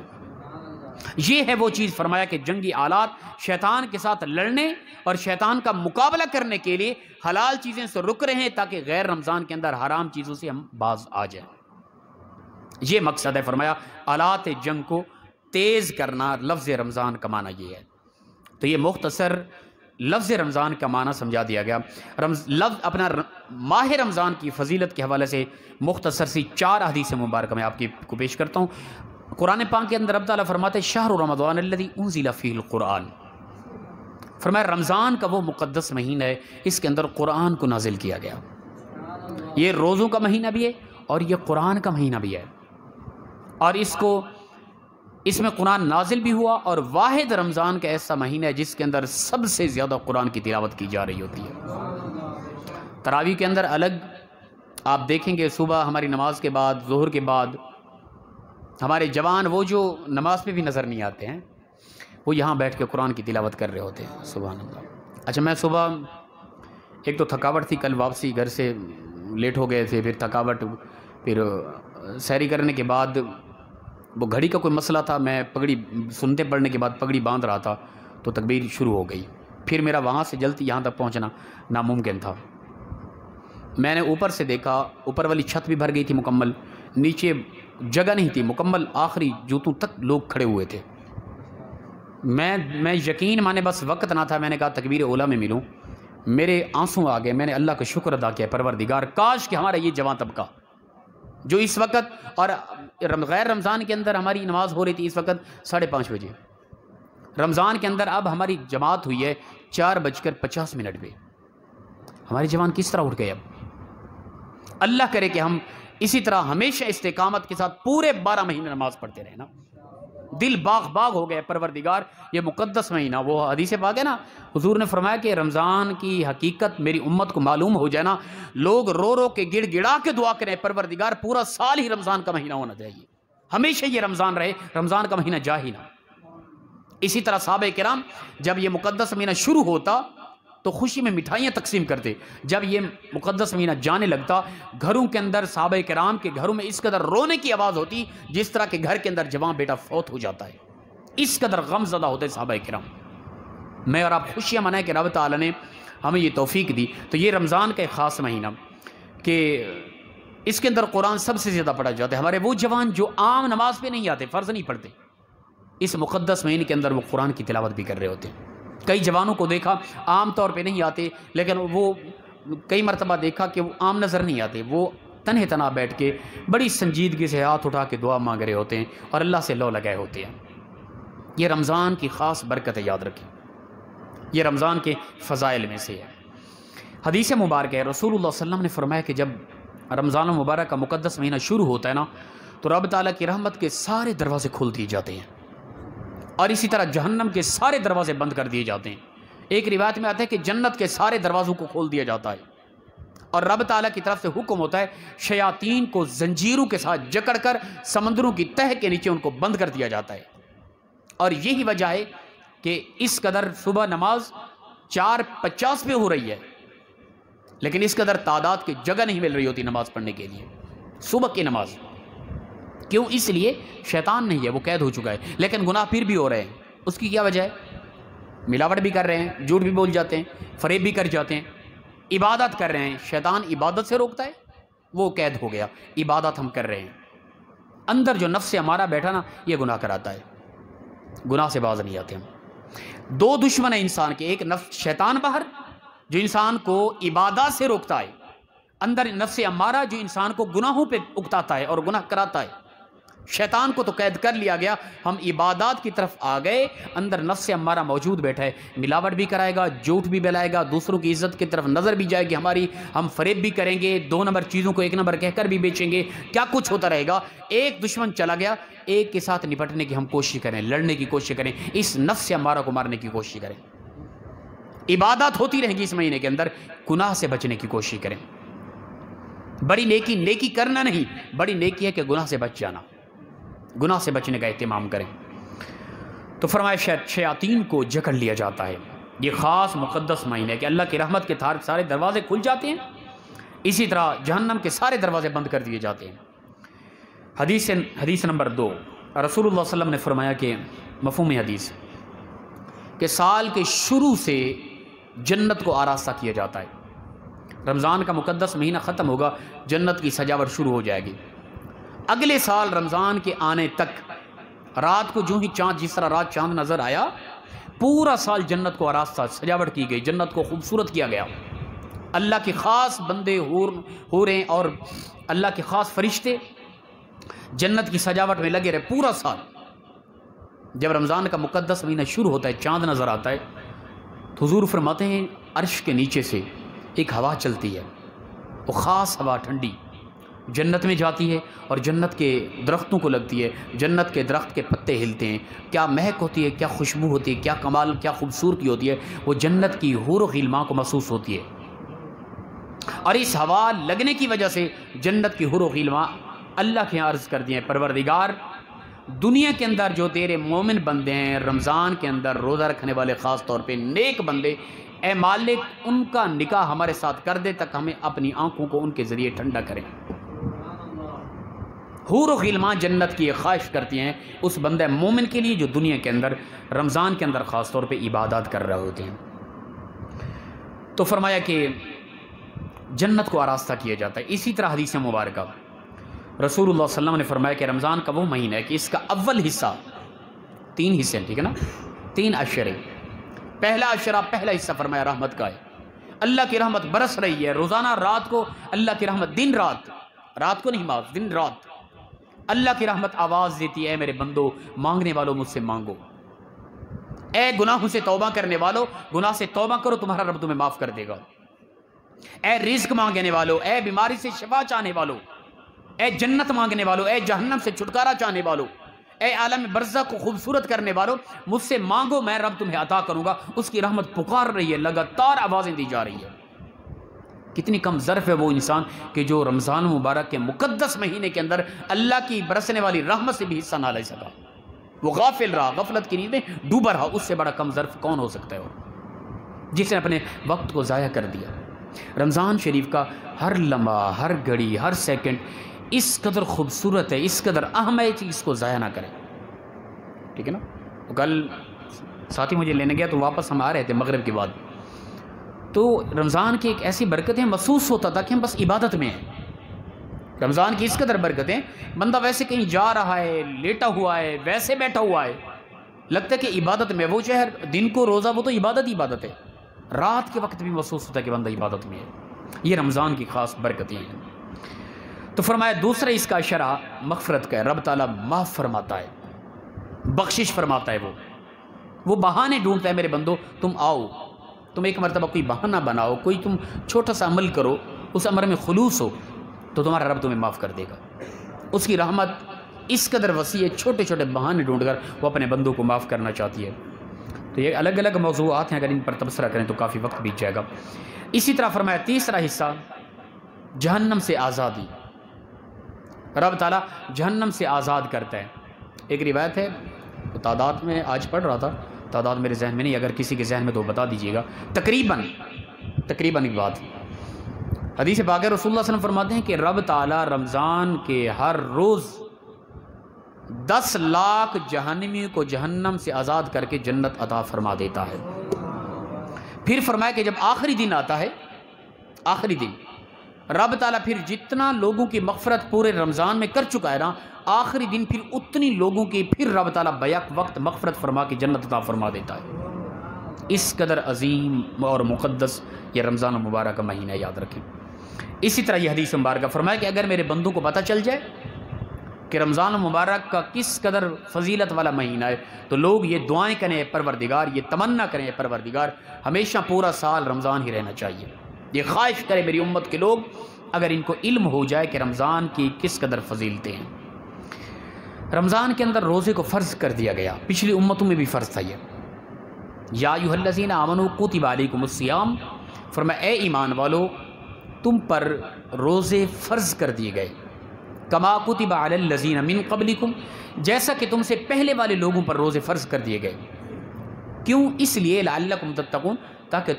یہ ہے وہ چیز، فرمایا کہ جنگی آلات شیطان کے ساتھ لڑنے اور شیطان کا مقابلہ کرنے کے لیے حلال چیزیں سے رک رہے ہیں، تاکہ غیر رمضان کے اندر حرام چیزوں سے ہم باز آ جائیں۔ یہ مقصد ہے، فرمایا آلات جنگ کو تیز کرنا، لفظ رمضان کا معنی یہ ہے۔ تو یہ مختصر لفظ رمضان کا معنی سمجھا دیا گیا۔ لفظ اپنا ماہ رمضان کی فضیلت کے حوالے سے مختصر سی 4 حدیث مبارکہ میں آپ کو پیش کرتا ہوں۔ قرآن پاک کے اندر رب تعالیٰ فرماتے ہیں شہر رمضان الذی انزل فیہ القرآن، فرمایا رمضان کا وہ مقدس مہینہ ہے، اس کے اندر قرآن کو نازل کیا گیا۔ یہ روزوں کا مہینہ بھی ہے اور یہ قرآن کا مہینہ بھی ہے، اور اس کو اس میں قرآن نازل بھی ہوا، اور واحد رمضان کا ایسا مہینہ ہے جس کے اندر سب سے زیادہ قرآن کی تلاوت کی جا رہی ہوتی ہے۔ تراویح کے اندر الگ آپ دیکھیں گے، صبح ہماری نماز کے بعد، ظہر کے بعد ہمارے جوان وہ جو نماز پہ بھی نظر نہیں آتے ہیں، وہ یہاں بیٹھ کے قرآن کی تلاوت کر رہے ہوتے ہیں۔ سبحان اللہ۔ اچھا، میں صبح ایک تو تھکاوٹ تھی، کل واپسی گھر سے لیٹ ہو گئے تھے، پھر تھکاوٹ، پھر سحری کرنے کے بعد وہ گھڑی کا کوئی مسئلہ تھا، میں پگڑی سنتے پڑھنے کے بعد پگڑی باندھ رہا تھا تو تکبیر شروع ہو گئی، پھر میرا وہاں سے جلدی یہاں تک پہنچنا ناممکن تھا۔ میں نے اوپر سے دیکھا، اوپر والی چھت بھی بھر گئی تھی مکمل، نیچے جگہ نہیں تھی، مکمل آخری جوتوں تک لوگ کھڑے ہوئے تھے۔ میں یقین مانے بس وقت نہ تھا، میں نے کہا تکبیر اولا میں ملوں، میرے آنسوں آ گئے، میں نے اللہ کا شکر ادا کیا، پروردگار کاش کہ ہمارا یہ جوان طبقہ جو اس وقت، اور غیر رمضان کے اندر ہماری نماز ہو رہی تھی اس وقت 5:30 بجے، رمضان کے اندر اب ہماری جماعت ہوئی ہے 4:50 پہ، ہمارے جوان کس طرح اٹھ گئے؟ اب اللہ کرے کہ ہم اسی طرح ہمیشہ استقامت کے ساتھ پورے 12 مہینے نماز پڑھتے رہے نا۔ دل باغ باغ ہو گئے، پروردگار یہ مقدس مہینہ، وہ حدیث پاک ہے نا، حضور نے فرمایا کہ رمضان کی حقیقت میری امت کو معلوم ہو جائے نا، لوگ رو رو کے گڑ گڑا کے دعا کریں، پروردگار پورا سال ہی رمضان کا مہینہ ہونا چاہیے، ہمیشہ یہ رمضان رہے، رمضان کا مہینہ جا ہی نہ۔ اسی طرح صحابہ کرام جب یہ مقدس مہینہ شروع ہوتا تو خوشی میں مٹھائیاں تقسیم کرتے، جب یہ مقدس مہینہ جانے لگتا گھروں کے اندر صحابہ کرام کے گھروں میں اس قدر رونے کی آواز ہوتی جس طرح کہ گھر کے اندر جوان بیٹا فوت ہو جاتا ہے، اس قدر غم زدہ ہوتے صحابہ کرام۔ میں اور آپ خوشیاں منائیں کہ رب تعالیٰ نے ہمیں یہ توفیق دی۔ تو یہ رمضان کا ایک خاص مہینہ کہ اس کے اندر قرآن سب سے زیادہ پڑھا جاتا ہے۔ ہمارے وہ جوان جو عام نماز پہ نہیں آتے، فرض نہیں پڑھتے، اس مقدس مہینے کے اندر وہ قرآن کی تلاوت بھی کر رہے ہوتے ہیں۔ کئی جوانوں کو دیکھا عام طور پہ نہیں آتے، لیکن وہ کئی مرتبہ دیکھا کہ وہ عام نظر نہیں آتے، وہ تنہ تنہا بیٹھ کے بڑی سنجیدگی سے ہاتھ اٹھا کے دعا مانگ رہے ہوتے ہیں اور اللہ سے لو لگائے ہوتے ہیں۔ یہ رمضان کی خاص برکت ہے، یاد رکھیں، یہ رمضان کے فضائل میں سے ہے۔ حدیث مبارک ہے، رسول اللہ صلی اللہ علیہ وسلم نے فرمایا کہ جب رمضان المبارک کا مقدس مہینہ شروع ہوتا ہے نا، تو رب تعالیٰ کی رحمت کے سارے دروازے کھول دیے جاتے ہیں، اور اسی طرح جہنم کے سارے دروازے بند کر دیے جاتے ہیں۔ ایک روایت میں آتا ہے کہ جنت کے سارے دروازوں کو کھول دیا جاتا ہے، اور رب تعالیٰ کی طرف سے حکم ہوتا ہے شیاطین کو زنجیروں کے ساتھ جکڑ کر سمندروں کی تہ کے نیچے ان کو بند کر دیا جاتا ہے۔ اور یہی وجہ ہے کہ اس قدر صبح نماز 4:50 پہ ہو رہی ہے، لیکن اس قدر تعداد کی جگہ نہیں مل رہی ہوتی نماز پڑھنے کے لیے، صبح کی نماز۔ کیوں؟ اس لیے شیطان نہیں ہے، وہ قید ہو چکا ہے، لیکن گناہ پھر بھی ہو رہے ہیں۔ اس کی کیا وجہ ہے؟ ملاوٹ بھی کر رہے ہیں، جھوٹ بھی بول جاتے ہیں، فریب بھی کر جاتے ہیں، عبادت کر رہے ہیں، شیطان عبادت سے روکتا ہے، وہ قید ہو گیا۔ عبادت ہم کر رہے ہیں، اندر جو نفس ہمارا بیٹھا نا، یہ گناہ کراتا ہے، گناہ سے باز نہیں آتے ہم۔ دو دشمن ہیں انسان کے، ایک نفس شیطان باہر جو انسان کو عبادات سے روکتا ہے، اندر نفس امارہ جو انسان کو گناہوں پہ اکتاتا ہے اور گناہ کراتا ہے۔ شیطان کو تو قید کر لیا گیا، ہم عبادات کی طرف آ گئے، اندر نفس امارہ موجود بیٹھا ہے، ملاوٹ بھی کرائے گا، جھوٹ بھی بلائے گا، دوسروں کی عزت کی طرف نظر بھی جائے گی ہماری، ہم فریب بھی کریں گے، 2 نمبر چیزوں کو 1 نمبر کہہ کر بھی بیچیں گے، کیا کچھ ہوتا رہے گا۔ ایک دشمن چلا گیا، ایک کے ساتھ نپٹنے کی ہم کوشش کریں، لڑنے کی کوشش کریں، اس نفس امارہ کو مارنے کی کوشش کریں۔ عبادات ہوتی رہیں گی اس مہینے کے اندر، گناہ سے بچنے کی کوشش کریں۔ بڑی نیکی کرنا نہیں، بڑی نیکی ہے کہ گناہ سے بچ جانا، گناہ سے بچنے کا اہتمام کریں۔ تو فرمایا شیاطین کو جکڑ لیا جاتا ہے، یہ خاص مقدس مہینہ ہے کہ اللہ کی رحمت کے سارے دروازے کھل جاتے ہیں، اسی طرح جہنم کے سارے دروازے بند کر دیے جاتے ہیں۔ حدیث نمبر 2، رسول اللہ صلی اللہ علیہ وسلم نے فرمایا کہ مفہوم حدیث کہ سال کے شروع سے جنت کو آراستہ کیا جاتا ہے، رمضان کا مقدس مہینہ ختم ہوگا، جنت کی سجاوٹ شروع ہو جائے گی۔ اگلے سال رمضان کے آنے تک رات کو جو ہی چاند، جس طرح رات چاند نظر آیا، پورا سال جنت کو آراستہ سجاوٹ کی گئی، جنت کو خوبصورت کیا گیا۔ اللہ کے خاص بندے حوریں اور اللہ کے خاص فرشتے جنت کی سجاوٹ میں لگے رہے پورا سال۔ جب رمضان کا مقدس مہینہ شروع ہوتا ہے، چاند نظر آتا ہے، تو حضور فرماتے ہیں عرش کے نیچے سے ایک ہوا چلتی ہے، وہ خاص ہوا ٹھنڈی، جنت میں جاتی ہے اور جنت کے درختوں کو لگتی ہے، جنت کے درخت کے پتے ہلتے ہیں، کیا مہک ہوتی ہے، کیا خوشبو ہوتی ہے، کیا کمال، کیا خوبصورتی ہوتی ہے، وہ جنت کی حور و غلماں کو محسوس ہوتی ہے۔ اور اس ہوا لگنے کی وجہ سے جنت کی حور و غلماں اللہ کے عرض کر دیے، پروردگار دنیا کے اندر جو تیرے مومن بندے ہیں، رمضان کے اندر روزہ رکھنے والے، خاص طور پہ نیک بندے، اے مالک ان کا نکاح ہمارے ساتھ کر دے تک ہمیں اپنی آنکھوں کو ان کے ذریعے ٹھنڈا کریں۔ حور و غلماں جنت کی خواہش کرتی ہیں اس بندہ مومن کے لیے جو دنیا کے اندر رمضان کے اندر خاص طور پہ عبادات کر رہے ہوتے ہیں۔ تو فرمایا کہ جنت کو آراستہ کیا جاتا ہے۔ اسی طرح حدیث مبارکہ رسول اللہ صلی اللہ علیہ وسلم نے فرمایا کہ رمضان کا وہ مہینہ ہے کہ اس کا اول حصہ، 3 حصے ہیں، ٹھیک ہے نا، 3 عشرے۔ پہلا عشرہ، پہلا حصہ فرمایا رحمت کا ہے، اللہ کی رحمت برس رہی ہے، روزانہ رات کو اللہ کی رحمت، دن رات، رات کو نہیں ماف، دن رات اللہ کی رحمت آواز دیتی ہے، اے میرے بندو مانگنے والوں مجھ سے مانگو، اے گناہوں سے توبہ کرنے والو گناہ سے توبہ کرو تمہارا رب تمہیں معاف کر دے گا، اے رزق مانگنے والو، اے بیماری سے شفا چاہنے والو، اے جنت مانگنے والو، اے جہنم سے چھٹکارا چاہنے والو، اے عالم برزخ کو خوبصورت کرنے والو، مجھ سے مانگو میں رب تمہیں عطا کروں گا۔ اس کی رحمت پکار رہی ہے، لگاتار آوازیں دی جا رہی ہے۔ کتنی کم ظرف ہے وہ انسان کہ جو رمضان مبارک کے مقدس مہینے کے اندر اللہ کی برسنے والی رحمت سے بھی حصہ نہ لے سکا، وہ غافل رہا، غفلت کی نیند میں ڈوبا رہا۔ اس سے بڑا کم ظرف کون ہو سکتا ہے اور جس نے اپنے وقت کو ضائع کر دیا۔ رمضان شریف کا ہر لمحہ، ہر گھڑی، ہر سیکنڈ اس قدر خوبصورت ہے، اس قدر اہم ہے کہ اس کو ضائع نہ کریں، ٹھیک ہے نا۔ کل ساتھی مجھے لینے گیا تو واپس ہم آ رہے تھے مغرب کے بعد، تو رمضان کی ایک ایسی برکتیں محسوس ہوتا تھا کہ ہم بس عبادت میں ہیں۔ رمضان کی اس قدر برکتیں، بندہ ویسے کہیں جا رہا ہے، لیٹا ہوا ہے، ویسے بیٹھا ہوا ہے، لگتا ہے کہ عبادت میں، وہ شہر دن کو روزہ وہ تو عبادت ہے، رات کے وقت بھی محسوس ہوتا ہے کہ بندہ عبادت میں ہے۔ یہ رمضان کی خاص برکتیں ہیں۔ تو فرمایا دوسرا اس کا اشارہ مغفرت کا ہے، رب تعالیٰ معاف فرماتا ہے، بخشش فرماتا ہے، وہ بہانے ڈھونڈتا ہے، میرے بندو تم آؤ، تم ایک مرتبہ کوئی بہانہ بناؤ، کوئی تم چھوٹا سا عمل کرو، اس عمل میں خلوص ہو تو تمہارا رب تمہیں معاف کر دے گا۔ اس کی رحمت اس قدر وسیع ہے، چھوٹے چھوٹے بہانے ڈھونڈ کر وہ اپنے بندوں کو معاف کرنا چاہتی ہے۔ تو یہ الگ الگ موضوعات ہیں، اگر ان پر تبصرہ کریں تو کافی وقت بیت جائے گا۔ اسی طرح فرمایا تیسرا حصہ جہنم سے آزادی، رب تعالیٰ جہنم سے آزاد کرتا ہے۔ ایک روایت ہے، تعداد میں آج پڑھ رہا تھا، تعداد میرے ذہن میں نہیں، اگر کسی کے ذہن میں تو بتا دیجیے گا، تقریباً ایک بات، حدیث پاک رسول اللہ صلی اللہ علیہ وسلم فرماتے ہیں کہ رب تعالیٰ رمضان کے ہر روز 10 لاکھ جہنمیوں کو جہنم سے آزاد کر کے جنت عطا فرما دیتا ہے۔ پھر فرمایا کہ جب آخری دن آتا ہے، آخری دن رب تعالیٰ پھر جتنا لوگوں کی مغفرت پورے رمضان میں کر چکا ہے نا، آخری دن پھر اتنی لوگوں کی پھر رب تعالیٰ بیک وقت مغفرت فرما کے جنت عطا فرما دیتا ہے۔ اس قدر عظیم اور مقدس یہ رمضان المبارک کا مہینہ، یاد رکھیں۔ اسی طرح یہ حدیث مبارکہ فرمایا کہ اگر میرے بندوں کو پتہ چل جائے کہ رمضان المبارک کا کس قدر فضیلت والا مہینہ ہے، تو لوگ یہ دعائیں کریں پروردگار، یہ تمنا کریں پروردگار ہمیشہ پورا سال رمضان ہی رہنا چاہیے۔ یہ خواہش کرے میری امت کے لوگ، اگر ان کو علم ہو جائے کہ رمضان کی کس قدر فضیلتیں ہیں۔ رمضان کے اندر روزے کو فرض کر دیا گیا، پچھلی امتوں میں بھی فرض تھا یہ، یا ایھا الذین آمنوا کتب علیکم الصیام، فرمایا اے ایمان والو تم پر روزے فرض کر دیے گئے، کما کتب علی الذین من قبلکم، جیسا کہ تم سے پہلے والے لوگوں پر روزے فرض کر دیے گئے۔ کیوں؟ اس لیے لعلکم تتقون، تاکہ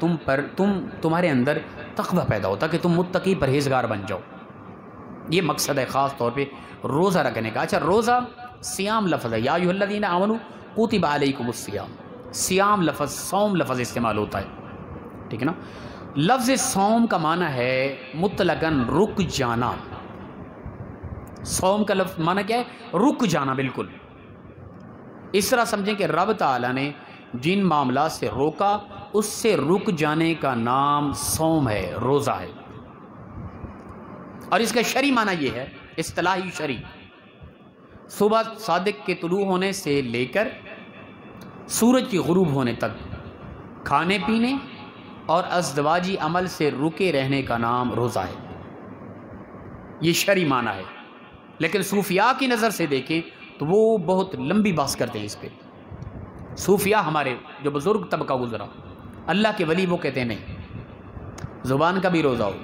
تمہارے اندر تقوی پیدا ہو، تاکہ تم متقی پرہیزگار بن جاؤ۔ یہ مقصد ہے خاص طور پہ روزہ رکھنے کا۔ اچھا، روزہ سیام لفظ ہے، یا ایھا الذین آمنوا کتب علیکم الصیام، سیام لفظ، صوم لفظ استعمال ہوتا ہے، ٹھیک ہے نا۔ لفظ صوم کا معنی ہے مطلقاً رک جانا، صوم کا لفظ معنی کیا ہے؟ رک جانا، بالکل اس طرح سمجھیں کہ رب تعالیٰ نے جن معاملات سے روکا اس سے رک جانے کا نام صوم ہے، روزہ ہے۔ اور اس کا شرعی معنی یہ ہے، اصطلاحی شرعی، صبح صادق کے طلوع ہونے سے لے کر سورج کی غروب ہونے تک کھانے پینے اور ازدواجی عمل سے رکے رہنے کا نام روزہ ہے۔ یہ شرعی معنی ہے، لیکن صوفیاء کی نظر سے دیکھیں تو وہ بہت لمبی بحث کرتے ہیں اس پہ۔ صوفیاء ہمارے جو بزرگ طبقہ گزرا، اللہ کے ولی، وہ کہتے ہیں نہیں، زبان کا بھی روزہ ہو،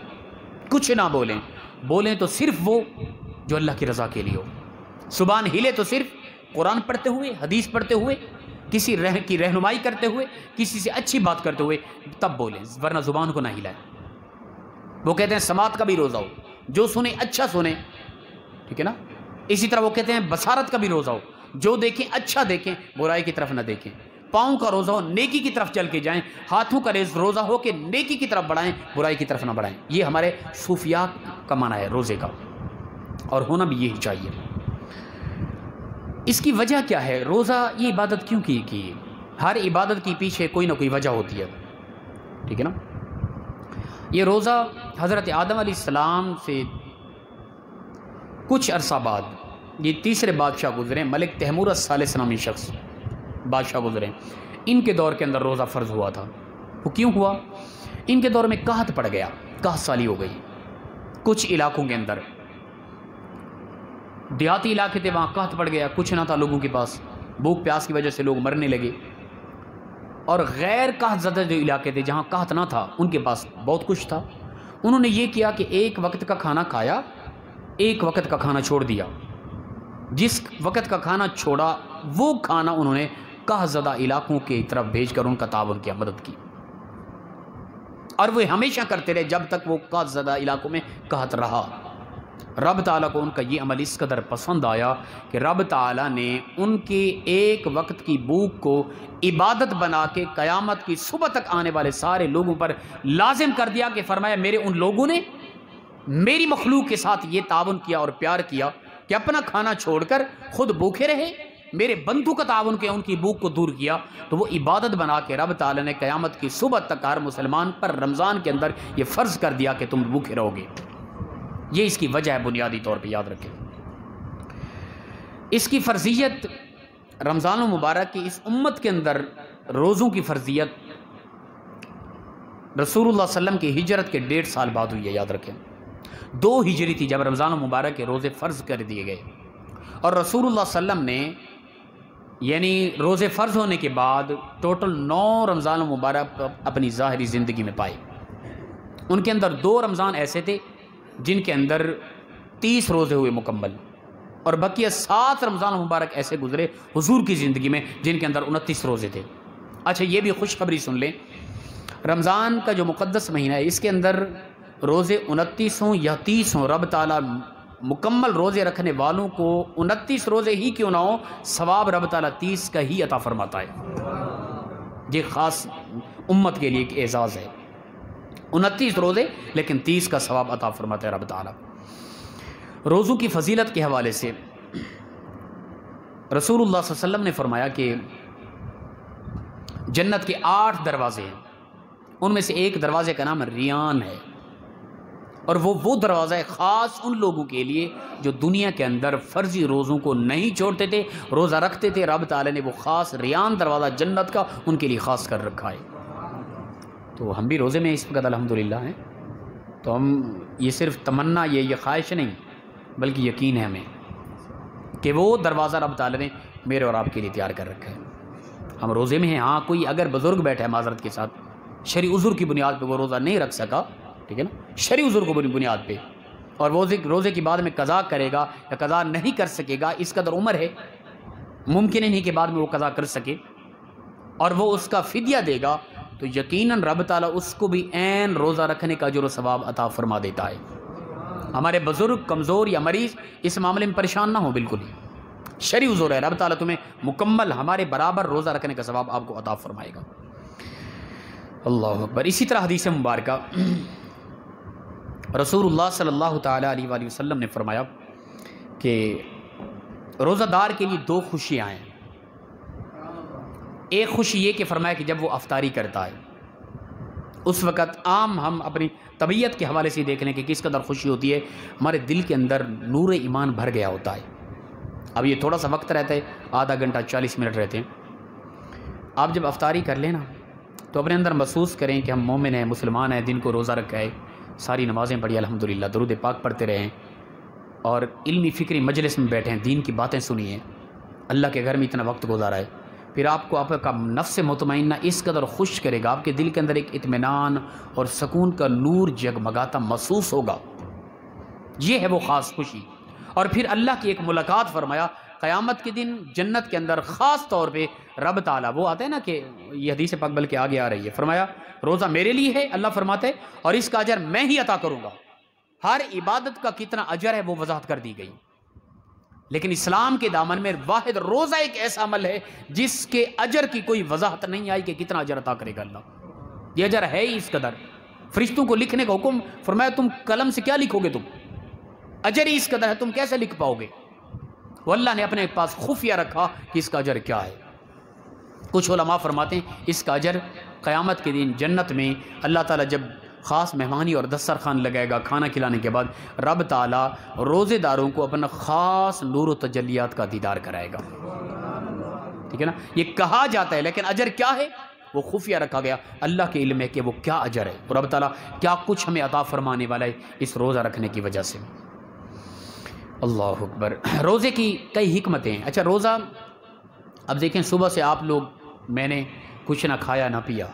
کچھ نہ بولیں، بولیں تو صرف وہ جو اللہ کی رضا کے لیے ہو، زبان ہلے تو صرف قرآن پڑھتے ہوئے، حدیث پڑھتے ہوئے، کسی کی رہنمائی کرتے ہوئے، کسی سے اچھی بات کرتے ہوئے تب بولیں، ورنہ زبان کو نہ ہلائیں۔ وہ کہتے ہیں سماعت کا بھی روزہ ہو، جو سنیں اچھا سنیں، ٹھیک ہے نا۔ اسی طرح وہ کہتے ہیں بصارت کا بھی روزہ ہو، جو دیکھیں اچھا دیکھیں، برائی کی طرف نہ دیکھیں۔ پاؤں کا روزہ ہو، نیکی کی طرف چل کے جائیں، ہاتھوں کا روزہ ہو کہ نیکی کی طرف بڑھائیں، برائی کی طرف نہ بڑھائیں۔ یہ ہمارے صوفیاء کا معنی ہے روزے کا، اور ہونا بھی یہی چاہیے۔ اس کی وجہ کیا ہے؟ روزہ یہ عبادت کیوں کی؟ ہر عبادت کے پیچھے کوئی نہ کوئی وجہ ہوتی ہے، ٹھیک ہے نا۔ یہ روزہ حضرت آدم علیہ السلام سے کچھ عرصہ بعد یہ تیسرے بادشاہ گزرے، ملک تیمور الثالث نامی شخص بادشاہ گزرے، ان کے دور کے اندر روزہ فرض ہوا تھا۔ وہ کیوں ہوا؟ ان کے دور میں قحط پڑ گیا، قحط سالی ہو گئی کچھ علاقوں کے اندر، دیہاتی علاقے تھے وہاں قحط پڑ گیا، کچھ نہ تھا لوگوں کے پاس، بھوک پیاس کی وجہ سے لوگ مرنے لگے۔ اور غیر قحط زدہ جو علاقے تھے جہاں قحط نہ تھا ان کے پاس بہت کچھ تھا، انہوں نے یہ کیا کہ ایک وقت کا کھانا کھایا، ایک وقت کا کھانا چھوڑ دیا۔ جس وقت کا کھانا چھوڑا وہ کھانا انہوں نے قحط زدہ علاقوں کی طرف بھیج کر ان کا تعاون کیا، مدد کی، اور وہ ہمیشہ کرتے رہے جب تک وہ قحط زدہ علاقوں میں قحط رہا۔ رب تعالیٰ کو ان کا یہ عمل اس قدر پسند آیا کہ رب تعالیٰ نے ان کے ایک وقت کی بھوک کو عبادت بنا کے قیامت کی صبح تک آنے والے سارے لوگوں پر لازم کر دیا، کہ فرمایا میرے ان لوگوں نے میری مخلوق کے ساتھ یہ تعاون کیا اور پیار کیا کہ اپنا کھانا چھوڑ کر خود بھوکے رہے، میرے بندوں کا تعاون کیا، ان کی بھوک کو دور کیا، تو وہ عبادت بنا کے رب تعالیٰ نے قیامت کی صبح تک ہر مسلمان پر رمضان کے اندر یہ فرض کر دیا کہ تم بھوکے رہو گے۔ یہ اس کی وجہ ہے، بنیادی طور پہ یاد رکھیں۔ اس کی فرضیت، رمضان المبارک کی اس امت کے اندر روزوں کی فرضیت رسول اللہ صلی اللہ علیہ وسلم کی ہجرت کے 1.5 سال بعد ہوئی ہے، یاد رکھیں۔ 2 ہجری تھی جب رمضان المبارک کے روزے فرض کر دیے گئے، اور رسول اللہ صلی اللہ علیہ وسلم نے یعنی روزے فرض ہونے کے بعد ٹوٹل 9 رمضان المبارک اپنی ظاہری زندگی میں پائے۔ ان کے اندر 2 رمضان ایسے تھے جن کے اندر 30 روزے ہوئے مکمل، اور بقیہ 7 رمضان مبارک ایسے گزرے حضور کی زندگی میں جن کے اندر 29 روزے تھے۔ اچھا یہ بھی خوشخبری سن لیں، رمضان کا جو مقدس مہینہ ہے اس کے اندر روزے 29 ہوں یا 30 ہوں، رب تعالیٰ مکمل روزے رکھنے والوں کو 29 روزے ہی کیوں نہ ہوں، ثواب رب تعالیٰ 30 کا ہی عطا فرماتا ہے۔ یہ خاص امت کے لیے ایک اعزاز ہے، 29 روزے لیکن 30 کا ثواب عطا فرماتا ہے رب تعالیٰ۔ روزوں کی فضیلت کے حوالے سے رسول اللہ صلی اللہ علیہ وسلم نے فرمایا کہ جنت کے 8 دروازے ہیں، ان میں سے ایک دروازے کا نام ریان ہے، اور وہ دروازہ ہے خاص ان لوگوں کے لیے جو دنیا کے اندر فرضی روزوں کو نہیں چھوڑتے تھے، روزہ رکھتے تھے۔ رب تعالیٰ نے وہ خاص ریان دروازہ جنت کا ان کے لیے خاص کر رکھا ہے۔ تو ہم بھی روزے میں اس وقت الحمدللہ ہیں، تو ہم یہ صرف تمنا، یہ خواہش نہیں بلکہ یقین ہے ہمیں کہ وہ دروازہ رب تعالیٰ نے میرے اور آپ کے لیے تیار کر رکھا ہے۔ ہم روزے میں ہیں، ہاں کوئی اگر بزرگ بیٹھا ہے معذرت کے ساتھ، شرعی عذر کی بنیاد پہ وہ روزہ نہیں رکھ سکا، ٹھیک ہے نا، شرعی عذر کو بنیاد پہ، اور وہ روزے کی بعد میں قضا کرے گا یا قضا نہیں کر سکے گا، اس قدر عمر ہے، ممکن نہیں کہ بعد میں وہ قضا کر سکے، اور وہ اس کا فدیہ دے گا، تو یقیناً رب تعالیٰ اس کو بھی عین روزہ رکھنے کا اجر و ثواب عطا فرما دیتا ہے۔ ہمارے بزرگ کمزور یا مریض اس معاملے میں پریشان نہ ہو، بالکل ہی شرعی عذر ہے، رب تعالیٰ تمہیں مکمل ہمارے برابر روزہ رکھنے کا ثواب آپ کو عطا فرمائے گا۔ اللہ اکبر۔ اسی طرح حدیث مبارکہ رسول اللہ صلی اللہ تعالیٰ علیہ وآلہ وسلم نے فرمایا کہ روزہ دار کے لیے 2 خوشیاں ہیں۔ ایک خوشی یہ کہ فرمایا کہ جب وہ افطاری کرتا ہے اس وقت عام ہم اپنی طبیعت کے حوالے سے دیکھ لیں کہ کس قدر خوشی ہوتی ہے، ہمارے دل کے اندر نور ایمان بھر گیا ہوتا ہے۔ اب یہ تھوڑا سا وقت رہتا ہے، آدھا گھنٹہ 40 منٹ رہتے ہیں، آپ جب افطاری کر لیں نا تو اپنے اندر محسوس کریں کہ ہم مومن ہیں، مسلمان ہیں، دن کو روزہ رکھا ہے، ساری نمازیں پڑھی الحمدللہ، درود پاک پڑھتے رہیں، اور علمی فکری مجلس میں بیٹھے ہیں، دین کی باتیں سنی ہیں، اللہ کے گھر میں اتنا وقت گزارا ہے، پھر آپ کو آپ کا نفس مطمئنہ اس قدر خوش کرے گا، آپ کے دل کے اندر ایک اطمینان اور سکون کا نور جگمگاتا محسوس ہوگا۔ یہ ہے وہ خاص خوشی۔ اور پھر اللہ کی ایک ملاقات فرمایا قیامت کے دن جنت کے اندر، خاص طور پہ رب تعالیٰ، وہ آتے ہیں نا کہ یہ حدیث پاک بلکہ آگے آ رہی ہے، فرمایا روزہ میرے لیے ہے، اللہ فرماتے ہیں، اور اس کا اجر میں ہی عطا کروں گا۔ ہر عبادت کا کتنا اجر ہے وہ وضاحت کر دی گئی، لیکن اسلام کے دامن میں واحد روزہ ایک ایسا عمل ہے جس کے اجر کی کوئی وضاحت نہیں آئی کہ کتنا اجر عطا کرے گا اللہ۔ یہ اجر ہے ہی اس قدر، فرشتوں کو لکھنے کا حکم فرمایا تم قلم سے کیا لکھو گے، تم اجر ہی اس قدر ہے، تم کیسے لکھ پاؤ گے؟ وہ اللہ نے اپنے پاس خفیہ رکھا کہ اس کا اجر کیا ہے۔ کچھ علماء فرماتے ہیں اس کا اجر قیامت کے دن جنت میں اللہ تعالیٰ جب خاص مہمانی اور دسترخوان لگائے گا، کھانا کھلانے کے بعد رب تعالیٰ روزے داروں کو اپنا خاص نور و تجلیات کا دیدار کرائے گا، ٹھیک ہے نا؟ یہ کہا جاتا ہے، لیکن اجر کیا ہے وہ خفیہ رکھا گیا، اللہ کے علم ہے کہ وہ کیا اجر ہے، اور رب تعالیٰ کیا کچھ ہمیں عطا فرمانے والا ہے اس روزہ رکھنے کی وجہ سے۔ اللہ اکبر۔ روزے کی کئی حکمتیں ہیں۔ اچھا روزہ، اب دیکھیں صبح سے آپ لوگ، میں نے کچھ نہ کھایا نہ پیا،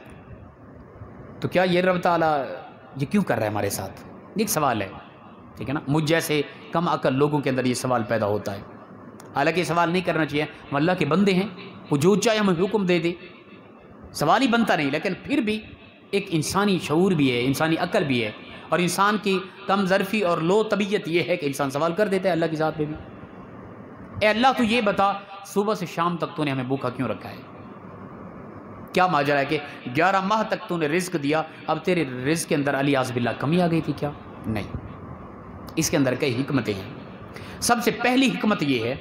تو کیا یہ رب تعالیٰ یہ کیوں کر رہا ہے ہمارے ساتھ؟ ایک سوال ہے، ٹھیک ہے نا؟ مجھ جیسے کم عقل لوگوں کے اندر یہ سوال پیدا ہوتا ہے، حالانکہ یہ سوال نہیں کرنا چاہیے، ہم اللہ کے بندے ہیں، وہ جو چاہے ہمیں حکم دے دے، سوال ہی بنتا نہیں، لیکن پھر بھی ایک انسانی شعور بھی ہے، انسانی عقل بھی ہے، اور انسان کی کم ظرفی اور لو طبیعت یہ ہے کہ انسان سوال کر دیتا ہے اللہ کی ذات پہ بھی۔ اے اللہ تو یہ بتا صبح سے شام تک تو نے ہمیں بھوکا کیوں رکھا ہے؟ کیا ماجرا ہے کہ 11 ماہ تک تو نے رزق دیا، اب تیرے رزق کے اندر علی اعوذ باللہ کمی آ گئی تھی کیا؟ نہیں، اس کے اندر کئی حکمتیں ہیں۔ سب سے پہلی حکمت یہ ہے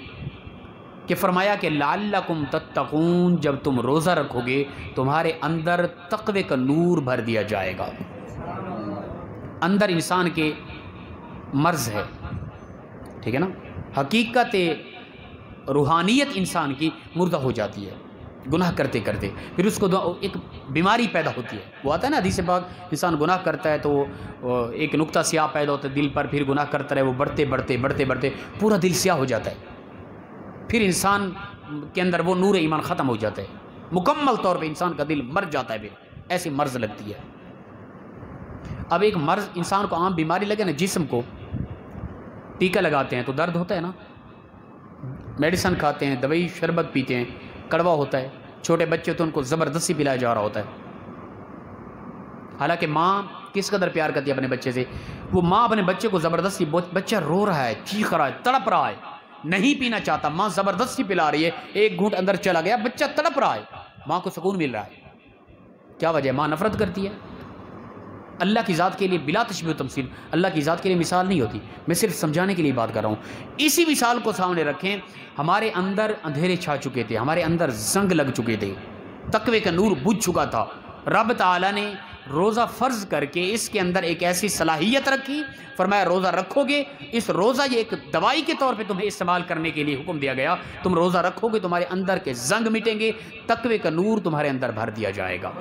کہ فرمایا کہ لعلکم تتقون، جب تم روزہ رکھو گے تمہارے اندر تقوی کا نور بھر دیا جائے گا۔ اندر انسان کے مرض ہے، ٹھیک ہے نا؟ حقیقت روحانیت انسان کی مردہ ہو جاتی ہے گناہ کرتے کرتے، پھر اس کو ایک بیماری پیدا ہوتی ہے۔ وہ آتا ہے نا حدیث پاک، انسان گناہ کرتا ہے تو ایک نقطہ سیاہ پیدا ہوتا ہے دل پر، پھر گناہ کرتا رہے، وہ بڑھتے بڑھتے بڑھتے بڑھتے پورا دل سیاہ ہو جاتا ہے، پھر انسان کے اندر وہ نور ایمان ختم ہو جاتا ہے، مکمل طور پہ انسان کا دل مر جاتا ہے، پھر ایسی مرض لگتی ہے۔ اب ایک مرض انسان کو عام بیماری لگے نا، جسم کو ٹیکہ لگاتے ہیں تو درد ہوتا ہے نا، میڈیسن کھاتے ہیں، دوائی شربت پیتے ہیں، کڑوا ہوتا ہے، چھوٹے بچے تو ان کو زبردستی پلایا جا رہا ہوتا ہے، حالانکہ ماں کس قدر پیار کرتی ہے اپنے بچے سے، وہ ماں اپنے بچے کو زبردستی، بچہ رو رہا ہے، چیخ رہا ہے، تڑپ رہا ہے، نہیں پینا چاہتا، ماں زبردستی پلا رہی ہے، ایک گھونٹ اندر چلا گیا، بچہ تڑپ رہا ہے، ماں کو سکون مل رہا ہے، کیا وجہ ہے؟ ماں نفرت کرتی ہے۔ اللہ کی ذات کے لیے بلا تشبیہ و تمثیل، اللہ کی ذات کے لیے مثال نہیں ہوتی، میں صرف سمجھانے کے لیے بات کر رہا ہوں۔ اسی مثال کو سامنے رکھیں، ہمارے اندر اندھیرے چھا چکے تھے، ہمارے اندر زنگ لگ چکے تھے، تقوی کا نور بجھ چکا تھا، رب تعالیٰ نے روزہ فرض کر کے اس کے اندر ایک ایسی صلاحیت رکھی، فرمایا روزہ رکھو گے، اس روزہ یہ ایک دوائی کے طور پہ تمہیں استعمال کرنے کے لیے حکم دیا گیا، تم روزہ رکھو گے تمہارے اندر کے زنگ مٹیں گے، تقوی کا نور تمہارے اندر بھر دیا جائے گا،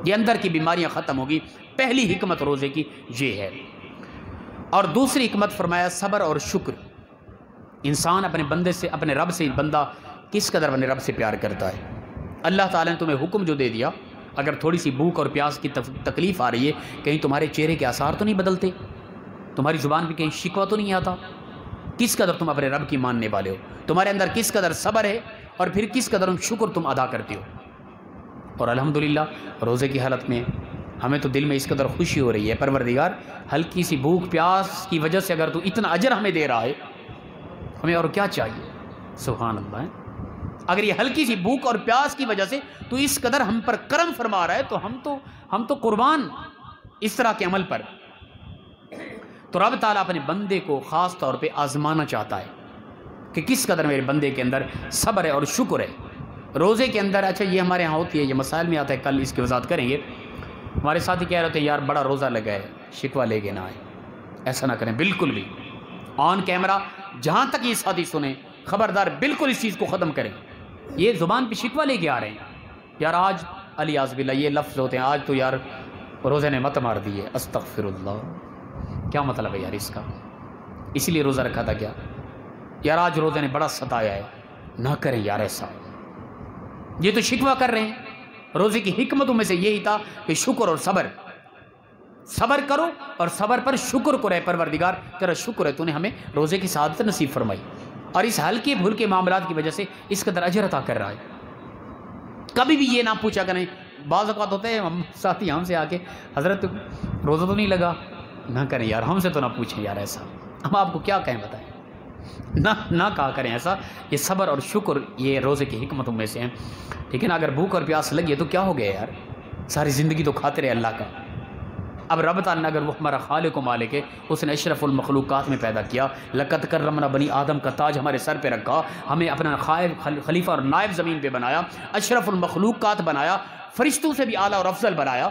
یہ اندر کی بیماریاں ختم ہوگی۔ پہلی حکمت روزے کی یہ ہے۔ اور دوسری حکمت فرمایا صبر اور شکر۔ انسان اپنے بندے سے، اپنے رب سے، بندہ کس قدر اپنے رب سے پیار کرتا ہے۔ اللہ تعالیٰ نے تمہیں حکم جو دے دیا، اگر تھوڑی سی بھوک اور پیاس کی تکلیف آ رہی ہے، کہیں تمہارے چہرے کے آثار تو نہیں بدلتے، تمہاری زبان پہ کہیں شکوہ تو نہیں آتا، کس قدر تم اپنے رب کی ماننے والے ہو، تمہارے اندر کس قدر صبر ہے، اور پھر کس قدر شکر تم ادا کرتے ہو۔ اور الحمدللہ روزے کی حالت میں ہمیں تو دل میں اس قدر خوشی ہو رہی ہے، پروردگار ہلکی سی بھوک پیاس کی وجہ سے اگر تو اتنا اجر ہمیں دے رہا ہے، ہمیں اور کیا چاہیے؟ سبحان اللہ ہے، اگر یہ ہلکی سی بھوک اور پیاس کی وجہ سے تو اس قدر ہم پر کرم فرما رہا ہے، تو ہم تو قربان اس طرح کے عمل پر۔ تو رب تعالیٰ اپنے بندے کو خاص طور پہ آزمانا چاہتا ہے کہ کس قدر میرے بندے کے اندر صبر ہے اور شکر ہے روزے کے اندر۔ اچھا یہ ہمارے ہاں ہوتی ہے، یہ مسائل میں آتا ہے، کل اس کی وضاحت کریں گے۔ ہمارے ساتھی کہہ رہے تھے یار بڑا روزہ لگا ہے، شکوہ لے کے نہ آئے، ایسا نہ کریں، بالکل بھی آن کیمرہ جہاں تک یہ ساتھی سنیں، خبردار بالکل اس چیز کو ختم کریں۔ یہ زبان پہ شکوہ لے کے آ رہے ہیں، یار آج علی اعوذ باللہ یہ لفظ ہوتے ہیں، آج تو یار روزے نے مت مار دی ہے، استغفر اللہ، کیا مطلب ہے یار اس کا؟ اسی لیے روزہ رکھا تھا کیا یار آج روزے نے بڑا ستایا ہے، نہ کریں یار ایسا، یہ تو شکوہ کر رہے ہیں۔ روزے کی حکمتوں میں سے یہی تھا کہ شکر اور صبر کرو اور صبر پر شکر کرو، اے پروردگار تیرا شکر ہے تو نے ہمیں روزے کی سعادت نصیب فرمائی، اور اس ہلکے بھلکے معاملات کی وجہ سے اس قدر اجر عطا کر رہا ہے۔ کبھی بھی یہ نہ پوچھا کریں، بعض اوقات ہوتے ہیں ہم ساتھی ہم سے آ کے حضرت روزہ تو نہیں لگا، نہ کریں یار، ہم سے تو نہ پوچھیں یار ایسا، ہم آپ کو کیا کہیں بتائیں، نہ کہا کریں ایسا۔ یہ صبر اور شکر یہ روزے کی حکمتوں میں سے ہیں، ٹھیک ہے نا۔ اگر بھوک اور پیاس لگی ہے تو کیا ہو گیا یار، ساری زندگی تو کھاتے رہے اللہ کا۔ اب رب تعالیٰ اگر وہ ہمارا خالق و مالک ہے، اس نے اشرف المخلوقات میں پیدا کیا، لقد کرمنا بنی آدم کا تاج ہمارے سر پہ رکھا، ہمیں اپنا خلیفہ اور نائب زمین پہ بنایا، اشرف المخلوقات بنایا، فرشتوں سے بھی اعلیٰ اور افضل بنایا،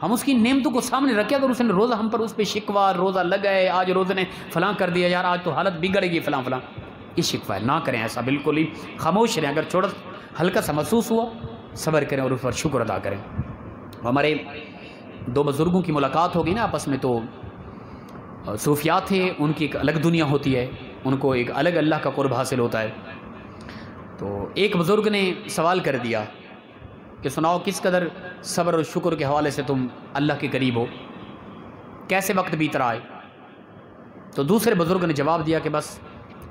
ہم اس کی نعمتوں کو سامنے رکھے، اگر اس نے روزہ ہم پر اس پہ شکوہ، روزہ لگا ہے آج روزے نے فلاں کر دیا یار آج تو حالت بگڑے گی فلاں، یہ شکوہ ہے، نہ کریں ایسا، بالکل ہی خاموش رہیں۔ اگر چھوڑا ہلکا سا محسوس ہوا صبر کریں اور اس پر شکر ادا کریں۔ ہمارے دو بزرگوں کی ملاقات ہوگی نا آپس میں، تو صوفیاء تھے، ان کی ایک الگ دنیا ہوتی ہے، ان کو ایک الگ اللہ کا قرب حاصل ہوتا ہے۔ تو ایک بزرگ نے سوال کر دیا کہ سناؤ کس قدر صبر اور شکر کے حوالے سے تم اللہ کے قریب ہو، کیسے وقت بیت رہا ہے؟ تو دوسرے بزرگ نے جواب دیا کہ بس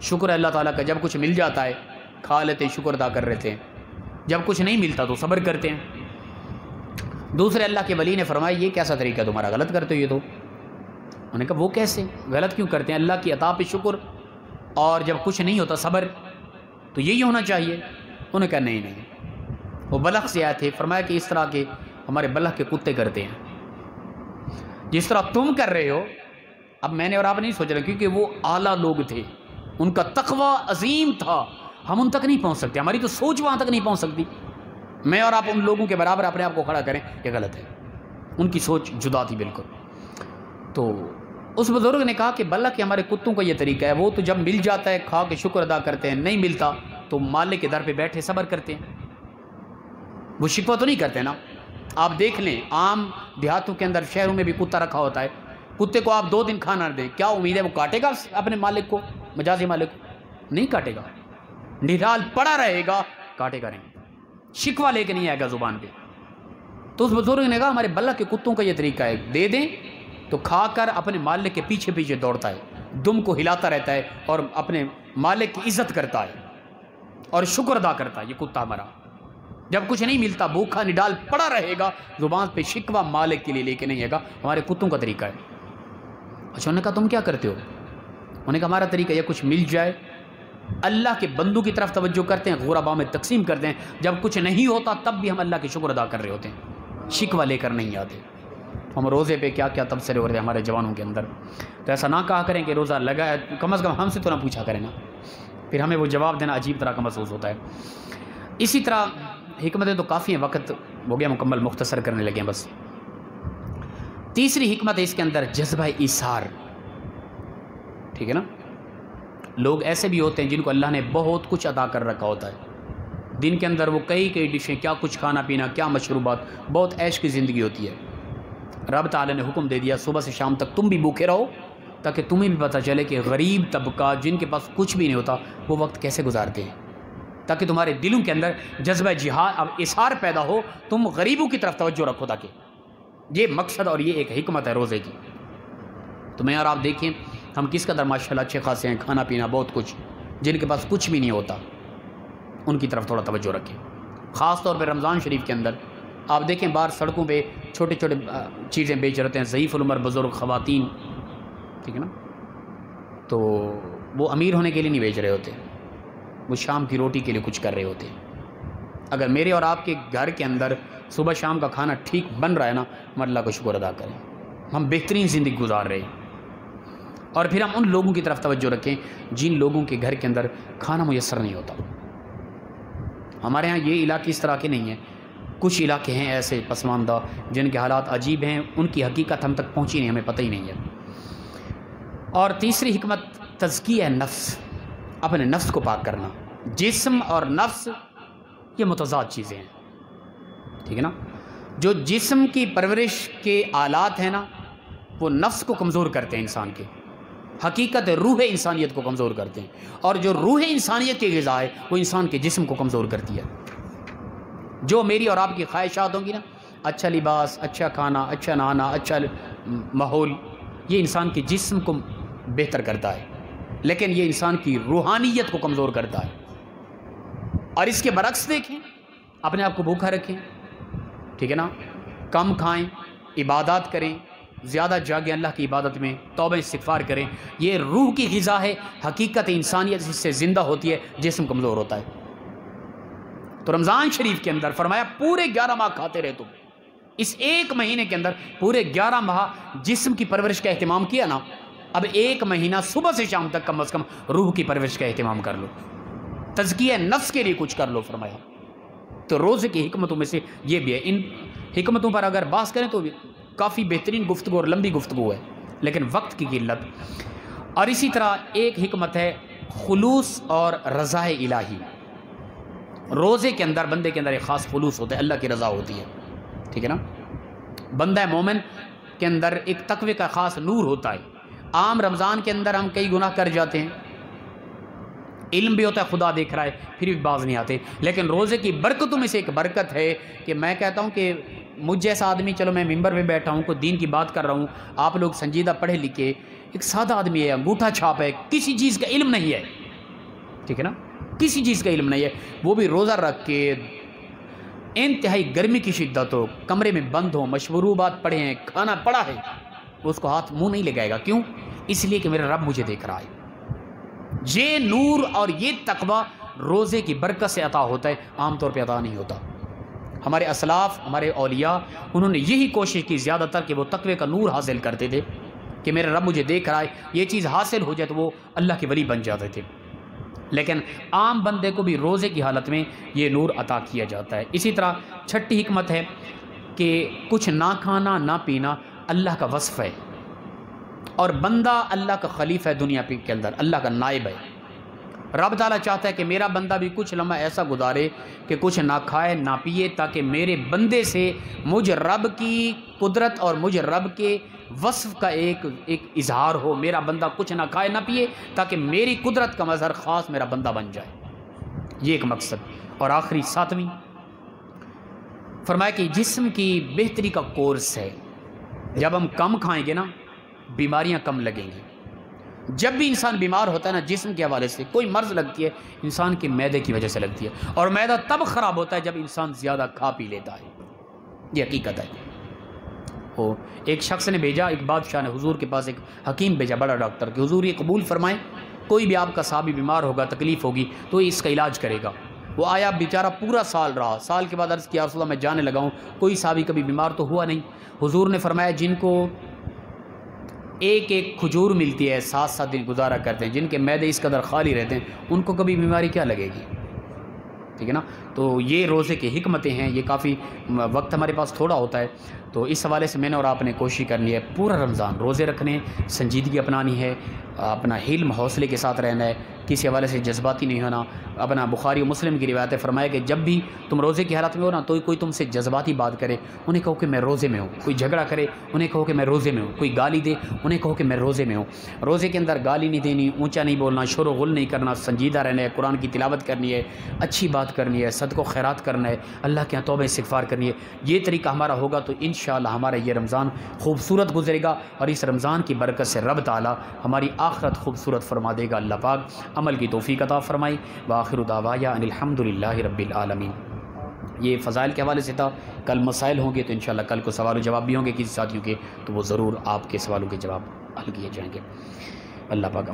شکر ہے اللہ تعالیٰ کا، جب کچھ مل جاتا ہے کھا لیتے شکر ادا کر رہتے ہیں، جب کچھ نہیں ملتا تو صبر کرتے ہیں۔ دوسرے اللہ کے ولی نے فرمایا یہ کیسا طریقہ تمہارا، غلط کرتے ہو یہ تو۔ انہوں نے کہا وہ کیسے، غلط کیوں کرتے ہیں؟ اللہ کی عطا پہ شکر اور جب کچھ نہیں ہوتا صبر، تو یہی ہونا چاہیے۔ انہوں نے کہا نہیں، وہ بلخ سے آئے تھے، فرمایا کہ اس طرح کے ہمارے بلخ کے کتے کرتے ہیں جس طرح تم کر رہے ہو۔ اب میں نے اور آپ نہیں سوچ رہے، کیونکہ وہ اعلیٰ لوگ تھے، ان کا تقوی عظیم تھا، ہم ان تک نہیں پہنچ سکتے، ہماری تو سوچ وہاں تک نہیں پہنچ سکتی۔ میں اور آپ ان لوگوں کے برابر اپنے آپ کو کھڑا کریں، یہ غلط ہے، ان کی سوچ جدا تھی بالکل۔ تو اس بزرگ نے کہا کہ بلّہ کہ ہمارے کتوں کا یہ طریقہ ہے، وہ تو جب مل جاتا ہے کھا کے شکر ادا کرتے ہیں، نہیں ملتا تو مالک کے در پہ بیٹھے صبر کرتے ہیں، وہ شکوہ تو نہیں کرتے نا۔ آپ دیکھ لیں عام دیہاتوں کے اندر، شہروں میں بھی کتا رکھا ہوتا ہے، کتے کو آپ 2 دن کھانا دیں، کیا امید ہے وہ کاٹے گا اپنے مالک کو، مجازی مالک کو؟ نہیں کاٹے گا، نڈال پڑا رہے گا، کاٹے گا نہیں، شکوہ لے کے نہیں آئے گا زبان پہ۔ تو اس بزرگ نے کہا ہمارے بلّہ کے کتوں کا یہ طریقہ ہے، دے دیں تو کھا کر اپنے مالک کے پیچھے پیچھے دوڑتا ہے، دم کو ہلاتا رہتا ہے اور اپنے مالک کی عزت کرتا ہے اور شکر ادا کرتا ہے۔ یہ کتا ہمارا جب کچھ نہیں ملتا بھوکھا نڈال پڑا رہے گا، زبان پہ شکوہ مالک کے لیے لے کے نہیں آئے گا، ہمارے کتوں کا طریقہ ہے۔ اچھا، انہوں نے کہا تم کیا کرتے ہو؟ انہوں نے کہا ہمارا طریقہ یہ کچھ مل جائے اللہ کے بندوں کی طرف توجہ کرتے ہیں، غرباء میں تقسیم کرتے ہیں، جب کچھ نہیں ہوتا تب بھی ہم اللہ کے شکر ادا کر رہے ہوتے ہیں، شکوہ لے کر نہیں آتے۔ ہم روزے پہ کیا کیا تبصرے ہو رہے ہیں ہمارے جوانوں کے اندر، تو ایسا نہ کہا کریں کہ روزہ لگا ہے، کم از کم ہم سے تو نہ پوچھا کریں نا، پھر ہمیں وہ جواب دینا عجیب طرح کا محسوس ہوتا ہے۔ اسی طرح حکمتیں تو کافی ہیں، وقت ہو گیا مکمل، مختصر کرنے لگے ہیں بس۔ تیسری حکمت ہے اس کے اندر جذبہ ایثار، ٹھیک ہے نا۔ لوگ ایسے بھی ہوتے ہیں جن کو اللہ نے بہت کچھ عطا کر رکھا ہوتا ہے، دن کے اندر وہ کئی ڈشیں، کیا کچھ کھانا پینا، کیا مشروبات، بہت عیش کی زندگی ہوتی ہے۔ رب تعالیٰ نے حکم دے دیا صبح سے شام تک تم بھی بھوکے رہو، تاکہ تمہیں بھی پتہ چلے کہ غریب طبقہ جن کے پاس کچھ بھی نہیں ہوتا وہ وقت کیسے گزارتے ہیں، تاکہ تمہارے دلوں کے اندر جذبہ جہاد اب اثار پیدا ہو، تم غریبوں کی طرف توجہ رکھو، تاکہ یہ مقصد اور یہ ایک حکمت ہے روزے کی۔ تو میں اور آپ دیکھیں ہم کس قدر ماشاءاللہ اچھے خاصے ہیں، کھانا پینا بہت کچھ، جن کے پاس کچھ بھی نہیں ہوتا ان کی طرف تھوڑا توجہ رکھیں۔ خاص طور پہ رمضان شریف کے اندر آپ دیکھیں باہر سڑکوں پہ چھوٹے چھوٹے چیزیں بیچ رہتے ہیں، ضعیف العمر بزرگ خواتین، ٹھیک ہے نا، تو وہ امیر ہونے کے لیے نہیں بیچ رہے ہوتے، وہ شام کی روٹی کے لیے کچھ کر رہے ہوتے ہیں۔ اگر میرے اور آپ کے گھر کے اندر صبح شام کا کھانا ٹھیک بن رہا ہے نا، ہم اللہ کا شکر ادا کریں، ہم بہترین زندگی گزار رہے ہیں۔ اور پھر ہم ان لوگوں کی طرف توجہ رکھیں جن لوگوں کے گھر کے اندر کھانا میسر نہیں ہوتا۔ ہمارے ہاں یہ علاقے اس طرح کے نہیں ہیں، کچھ علاقے ہیں ایسے پسماندہ جن کے حالات عجیب ہیں، ان کی حقیقت ہم تک پہنچی نہیں، ہمیں پتہ ہی نہیں ہے۔ اور تیسری حکمت تزکیہ نفس، اپنے نفس کو پاک کرنا۔ جسم اور نفس یہ متضاد چیزیں ہیں، ٹھیک ہے نا۔ جو جسم کی پرورش کے آلات ہیں نا، وہ نفس کو کمزور کرتے ہیں انسان کے، حقیقت روح انسانیت کو کمزور کرتے ہیں، اور جو روح انسانیت کی غذا ہے وہ انسان کے جسم کو کمزور کرتی ہے۔ جو میری اور آپ کی خواہشات ہوں گی نا، اچھا لباس، اچھا کھانا، اچھا نہانا، اچھا ماحول، یہ انسان کے جسم کو بہتر کرتا ہے، لیکن یہ انسان کی روحانیت کو کمزور کرتا ہے۔ اور اس کے برعکس دیکھیں، اپنے آپ کو بھوکا رکھیں، ٹھیک ہے نا، کم کھائیں، عبادات کریں، زیادہ جاگیں اللہ کی عبادت میں، توبہ استغفار کریں، یہ روح کی غذا ہے، حقیقت انسانیت جس سے زندہ ہوتی ہے، جسم کمزور ہوتا ہے۔ تو رمضان شریف کے اندر فرمایا پورے 11 ماہ کھاتے رہے تم، اس ایک مہینے کے اندر پورے 11 ماہ جسم کی پرورش کا اہتمام کیا نا، اب ایک مہینہ صبح سے شام تک کم از کم روح کی پرورش کا اہتمام کر لو، تزکیہ نفس کے لیے کچھ کر لو فرمایا۔ تو روزے کی حکمتوں میں سے یہ بھی ہے۔ ان حکمتوں پر اگر بحث کریں تو کافی بہترین گفتگو اور لمبی گفتگو ہے، لیکن وقت کی قلت۔ اور اسی طرح ایک حکمت ہے خلوص اور رضا الہی۔ روزے کے اندر بندے کے اندر ایک خاص خلوص ہوتا ہے، اللہ کی رضا ہوتی ہے، ٹھیک ہے نا۔ بندہ مومن کے اندر ایک تقوی کا خاص نور ہوتا ہے۔ عام رمضان کے اندر ہم کئی گناہ کر جاتے ہیں، علم بھی ہوتا ہے خدا دیکھ رہا ہے، پھر بھی باز نہیں آتے، لیکن روزے کی برکتوں میں سے ایک برکت ہے کہ میں کہتا ہوں کہ مجھ جیسا آدمی، چلو میں ممبر پہ بیٹھا ہوں، کوئی دین کی بات کر رہا ہوں، آپ لوگ سنجیدہ پڑھے لکھے، ایک سادہ آدمی ہے، انگوٹھا چھاپ ہے، کسی چیز کا علم نہیں ہے، ٹھیک ہے نا، کسی چیز کا علم نہیں ہے، وہ بھی روزہ رکھ کے انتہائی گرمی کی شدت ہو، کمرے میں بند ہو، مشروبات پڑھے ہیں، کھانا پڑا ہے، اس کو ہاتھ منہ نہیں لگائے گا۔ کیوں؟ اس لیے کہ میرا رب مجھے دیکھ رہا ہے۔ یہ نور اور یہ تقویٰ روزے کی برکت سے عطا ہوتا ہے، عام طور پہ عطا نہیں ہوتا۔ ہمارے اسلاف، ہمارے اولیاء، انہوں نے یہی کوشش کی زیادہ تر کہ وہ تقوی کا نور حاصل کرتے تھے کہ میرا رب مجھے دیکھ رہا ہے، یہ چیز حاصل ہو جائے تو وہ اللہ کے ولی بن جاتے تھے۔ لیکن عام بندے کو بھی روزے کی حالت میں یہ نور عطا کیا جاتا ہے۔ اسی طرح چھٹی حکمت ہے کہ کچھ نہ کھانا نہ پینا اللہ کا وصف ہے، اور بندہ اللہ کا خلیفہ ہے دنیا کے اندر، اللہ کا نائب ہے۔ رب تعالیٰ چاہتا ہے کہ میرا بندہ بھی کچھ لمحہ ایسا گزارے کہ کچھ نہ کھائے نہ پیے، تاکہ میرے بندے سے مجھ رب کی قدرت اور مجھ رب کے وصف کا ایک اظہار ہو۔ میرا بندہ کچھ نہ کھائے نہ پیے تاکہ میری قدرت کا مظہر خاص میرا بندہ بن جائے، یہ ایک مقصد۔ اور آخری 7ویں فرمایا کہ جسم کی بہتری کا کورس ہے، جب ہم کم کھائیں گے نا بیماریاں کم لگیں گی۔ جب بھی انسان بیمار ہوتا ہے نا جسم کے حوالے سے، کوئی مرض لگتی ہے، انسان کے معدے کی وجہ سے لگتی ہے، اور معدہ تب خراب ہوتا ہے جب انسان زیادہ کھا پی لیتا ہے، یہ حقیقت ہے۔ وہ ایک شخص نے بھیجا، ایک بادشاہ نے حضور کے پاس ایک حکیم بھیجا، بڑا ڈاکٹر، کہ حضور یہ قبول فرمائیں کوئی بھی آپ کا صحابی بیمار ہوگا، تکلیف ہوگی تو یہ اس کا علاج کرے گا۔ وہ آیا، بیچارہ پورا سال رہا، سال کے بعد عرض کیا رسول اللہ میں جانے لگا ہوں، کوئی صحابی کبھی بیمار تو ہوا نہیں۔ حضور نے فرمایا جن کو ایک ایک کھجور ملتی ہے 7 دن گزارا کرتے ہیں، جن کے معدے اس قدر خالی رہتے ہیں، ان کو کبھی بیماری کیا لگے گی، ٹھیک ہے نا۔ تو یہ روزے کی حکمتیں ہیں، یہ کافی وقت ہمارے پاس تھوڑا ہوتا ہے، تو اس حوالے سے میں نے اور آپ نے کوشش کرنی ہے پورا رمضان روزے رکھنے، سنجیدگی اپنانی ہے، اپنا حلم حوصلے کے ساتھ رہنا ہے، کسی حوالے سے جذباتی نہیں ہونا۔ اپنا بخاری و مسلم کی روایت ہے، فرمایا کہ جب بھی تم روزے کی حالت میں ہو نا تو کوئی تم سے جذباتی بات کرے، انہیں کہو کہ میں روزے میں ہوں، کوئی جھگڑا کرے انہیں کہو کہ میں روزے میں ہوں، کوئی گالی دے انہیں کہو کہ میں روزے میں ہوں۔ روزے کے اندر گالی نہیں دینی، اونچا نہیں بولنا، شور و غل نہیں کرنا، سنجیدہ رہنا ہے، قرآن کی تلاوت کرنی ہے، اچھی بات کرنی ہے، صدقہ و خیرات کرنا ہے، اللہ کے یہاں توبہ استغفار کرنی ہے۔ یہ طریقہ ہمارا ہوگا تو انشاءاللہ ہمارا یہ رمضان خوبصورت گزرے گا، اور اس رمضان کی برکت سے رب تعالی ہماری آخرت خوبصورت فرما دے گا۔ اللہ پاک عمل کی توفیق عطا فرمائے۔ وآخر دعوانا ان الحمدللہ رب العالمین۔ یہ فضائل کے حوالے سے تھا، کل مسائل ہوں گے تو انشاءاللہ کل کو سوال و جواب بھی ہوں گے کسی ساتھیوں کے، تو وہ ضرور آپ کے سوالوں کے جواب حل کیے جائیں گے۔ اللہ پاک